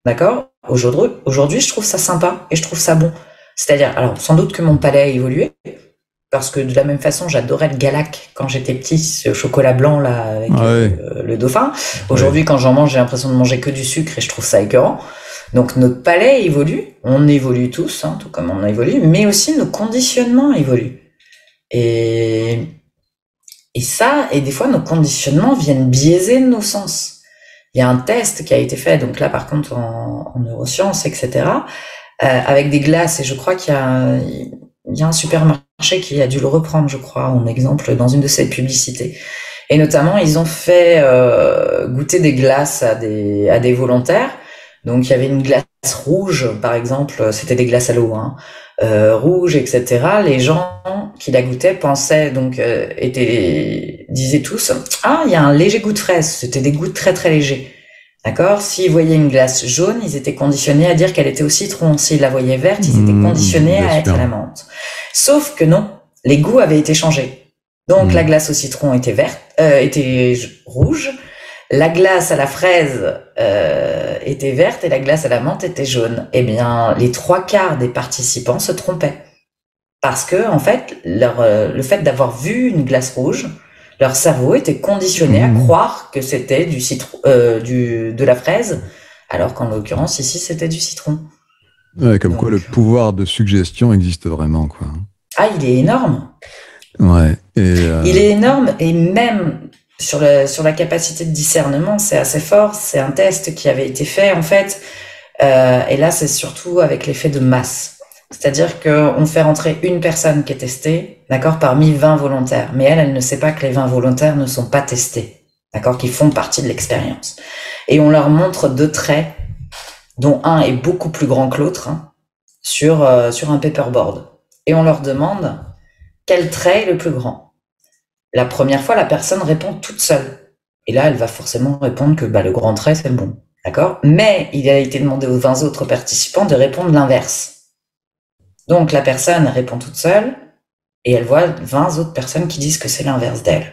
D'accord? Aujourd'hui, je trouve ça sympa et je trouve ça bon. C'est-à-dire, alors, sans doute que mon palais a évolué, parce que de la même façon, j'adorais le Galac quand j'étais petit, ce chocolat blanc là avec le dauphin. Aujourd'hui, quand j'en mange, j'ai l'impression de manger que du sucre et je trouve ça écœurant. Donc notre palais évolue, on évolue tous, tout comme on évolue, mais aussi nos conditionnements évoluent. Et ça, et des fois nos conditionnements viennent biaiser nos sens. Il y a un test qui a été fait, donc là par contre en neurosciences, etc., avec des glaces, et je crois qu'il y a un supermarché qui a dû le reprendre, je crois, en exemple dans une de ses publicités. Et notamment, ils ont fait goûter des glaces à des volontaires. Donc, il y avait une glace rouge, par exemple, c'était des glaces à l'eau, rouge, etc. Les gens qui la goûtaient pensaient, disaient tous, il y a un léger goût de fraise. C'était des goûts très, très légers. D'accord? S'ils voyaient une glace jaune, ils étaient conditionnés à dire qu'elle était au citron. S'ils la voyaient verte, ils étaient conditionnés à être à la menthe. Sauf que non, les goûts avaient été changés. Donc, la glace au citron était rouge. La glace à la fraise était verte et la glace à la menthe était jaune. Eh bien, les 3/4 des participants se trompaient. Parce que, en fait, le fait d'avoir vu une glace rouge, leur cerveau était conditionné à croire que c'était du citron, de la fraise, alors qu'en l'occurrence, ici, c'était du citron. Ouais, comme quoi le pouvoir de suggestion existe vraiment, quoi. Ah, il est énorme. Ouais. Il est énorme, et même sur la capacité de discernement, c'est assez fort. C'est un test qui avait été fait, en fait. Et là, c'est surtout avec l'effet de masse. C'est-à-dire qu'on fait rentrer une personne qui est testée, d'accord, parmi 20 volontaires. Mais elle ne sait pas que les 20 volontaires ne sont pas testés, d'accord, qui font partie de l'expérience. Et on leur montre 2 traits, dont un est beaucoup plus grand que l'autre, sur un paperboard. Et on leur demande, quel trait est le plus grand? La première fois, la personne répond toute seule. Et là, elle va forcément répondre que le grand trait, c'est le bon. D'accord? Mais il a été demandé aux 20 autres participants de répondre l'inverse. Donc, la personne répond toute seule et elle voit 20 autres personnes qui disent que c'est l'inverse d'elle.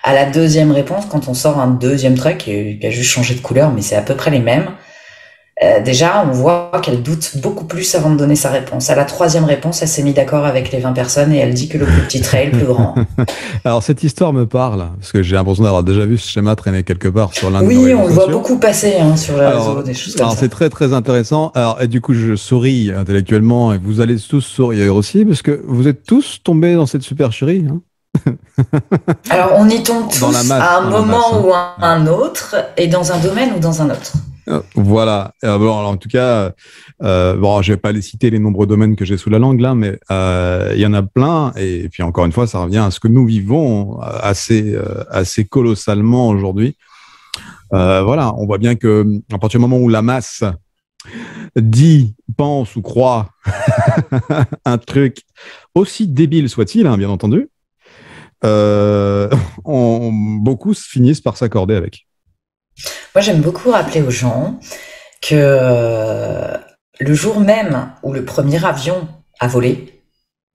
À la deuxième réponse, quand on sort un deuxième trait qui a juste changé de couleur, mais c'est à peu près les mêmes, déjà, on voit qu'elle doute beaucoup plus avant de donner sa réponse. À la troisième réponse, elle s'est mise d'accord avec les 20 personnes et elle dit que le plus petit trait est le plus grand. Alors, cette histoire me parle, parce que j'ai l'impression d'avoir déjà vu ce schéma traîner quelque part sur l'un de nos réseaux Oui, on le voit sociaux. beaucoup passer sur les réseaux, des choses comme ça. C'est très, très intéressant. Alors, et du coup, je souris intellectuellement, et vous allez tous sourire aussi, parce que vous êtes tous tombés dans cette supercherie. Alors, on y tombe tous à un moment ou à un autre, et dans un domaine ou dans un autre. Voilà. Bon, alors, en tout cas, je vais pas les citer les nombreux domaines que j'ai sous la langue là, mais il y en a plein. Et puis encore une fois, ça revient à ce que nous vivons assez colossalement aujourd'hui. Voilà, on voit bien que à partir du moment où la masse dit, pense ou croit un truc aussi débile soit-il, bien entendu, beaucoup finissent par s'accorder avec. Moi, j'aime beaucoup rappeler aux gens que le jour même où le premier avion a volé,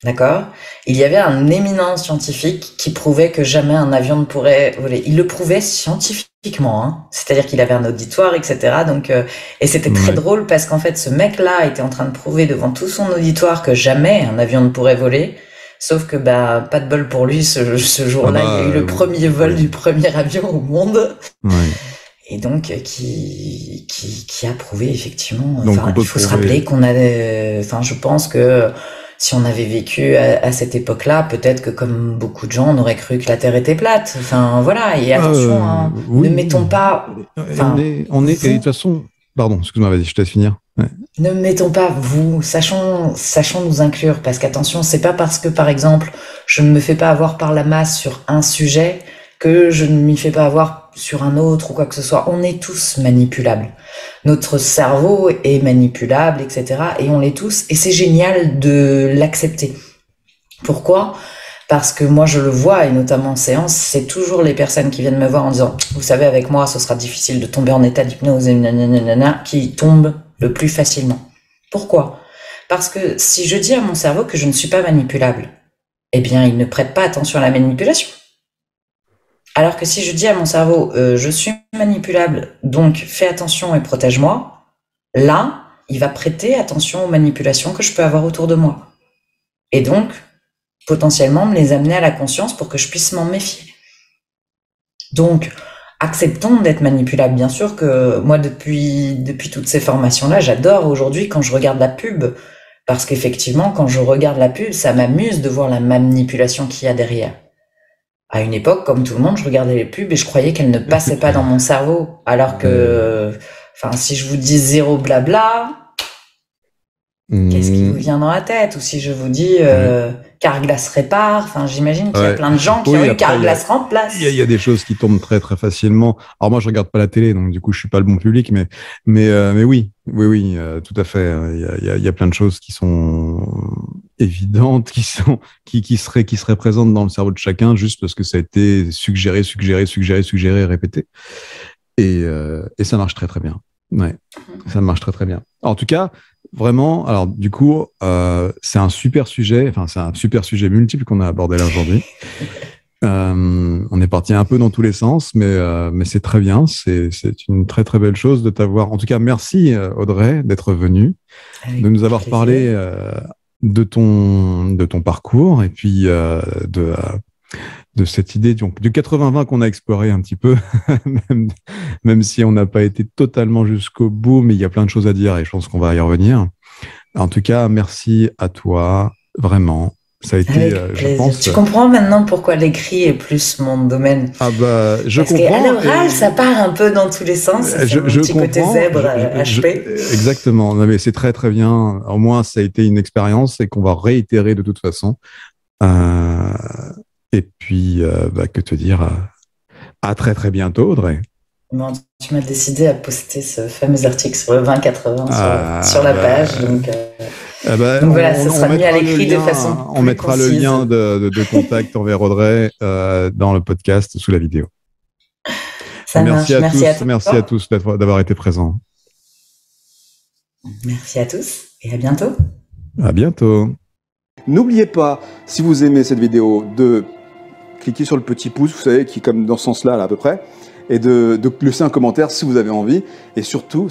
d'accord, il y avait un éminent scientifique qui prouvait que jamais un avion ne pourrait voler. Il le prouvait scientifiquement, c'est-à-dire qu'il avait un auditoire, etc. Donc, et c'était très drôle parce qu'en fait, ce mec-là était en train de prouver devant tout son auditoire que jamais un avion ne pourrait voler. Sauf que pas de bol pour lui, ce jour-là, il y a eu le premier vol du premier avion au monde. Ouais. Et donc, qui a prouvé effectivement. Donc, il faut se rappeler qu'on a. Je pense que si on avait vécu à cette époque-là, peut-être que comme beaucoup de gens, on aurait cru que la Terre était plate. Enfin, voilà. Et attention, oui. ne mettons pas. Et de toute façon, pardon, excuse-moi, vas-y, je te laisse finir. Ouais. Ne mettons pas vous, sachons nous inclure, parce qu'attention, c'est pas parce que, par exemple, je ne me fais pas avoir par la masse sur un sujet que je ne m'y fais pas avoir sur un autre ou quoi que ce soit. On est tous manipulables. Notre cerveau est manipulable, etc. Et on l'est tous. Et c'est génial de l'accepter. Pourquoi ? Parce que moi, je le vois, et notamment en séance, c'est toujours les personnes qui viennent me voir en disant « Vous savez, avec moi, ce sera difficile de tomber en état d'hypnose, et nanana », qui tombent le plus facilement. Pourquoi ? Parce que si je dis à mon cerveau que je ne suis pas manipulable, eh bien, il ne prête pas attention à la manipulation. Alors que si je dis à mon cerveau, je suis manipulable, donc fais attention et protège-moi, là, il va prêter attention aux manipulations que je peux avoir autour de moi. Et donc, potentiellement, me les amener à la conscience pour que je puisse m'en méfier. Donc, acceptons d'être manipulable. Bien sûr que moi, depuis toutes ces formations-là, j'adore aujourd'hui quand je regarde la pub, parce qu'effectivement, quand je regarde la pub, ça m'amuse de voir la manipulation qu'il y a derrière. À une époque, comme tout le monde, je regardais les pubs et je croyais qu'elles ne passaient pas dans mon cerveau. Alors que, si je vous dis zéro blabla, qu'est-ce qui vous vient dans la tête? Ou si je vous dis Carglass répare, j'imagine qu'il y a plein de gens qui ont eu Carglass remplace. Il y a des choses qui tombent très très facilement. Alors moi, je regarde pas la télé, donc du coup, je suis pas le bon public, mais oui, tout à fait. Il y a plein de choses qui sont évidentes, qui seraient présentes dans le cerveau de chacun, juste parce que ça a été suggéré, répété, et ça marche très très bien. Ouais, ça marche très très bien. En tout cas, vraiment, alors du coup, c'est un super sujet multiple qu'on a abordé là aujourd'hui. On est parti un peu dans tous les sens, mais c'est très bien. C'est une très très belle chose de t'avoir. En tout cas, merci Audrey d'être venue, de nous avoir parlé de ton parcours et puis de cette idée du 80-20 qu'on a exploré un petit peu, même si on n'a pas été totalement jusqu'au bout, mais il y a plein de choses à dire et je pense qu'on va y revenir. En tout cas, merci à toi, vraiment. Ça a été, je pense... Tu comprends maintenant pourquoi l'écrit est plus mon domaine. Je comprends. Parce qu'à l'oral, ça part un peu dans tous les sens. C'est mon petit côté zèbre HP. Exactement. Non, mais c'est très, très bien. Au moins, ça a été une expérience et qu'on va réitérer de toute façon. Et puis, que te dire, à très, très bientôt, Audrey. Bon, tu m'as décidé à poster ce fameux article sur le 20-80 sur la page. Donc voilà, ce sera mis à l'écrit de façon plus on mettra concise. le lien de contact envers Audrey dans le podcast sous la vidéo. Ça marche. Merci à tous d'avoir été présents. Merci à tous et à bientôt. À bientôt. N'oubliez pas, si vous aimez cette vidéo, de cliquer sur le petit pouce, vous savez, qui est comme dans ce sens-là, là, à peu près, et de laisser un commentaire si vous avez envie. Et surtout,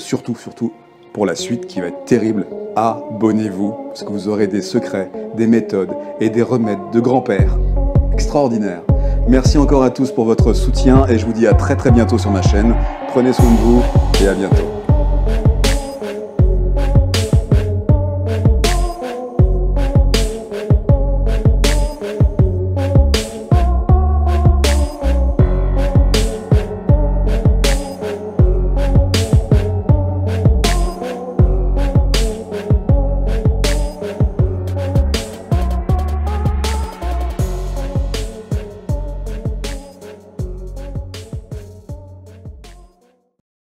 pour la suite qui va être terrible, abonnez-vous, parce que vous aurez des secrets, des méthodes et des remèdes de grand-père extraordinaires. Merci encore à tous pour votre soutien et je vous dis à très bientôt sur ma chaîne. Prenez soin de vous et à bientôt.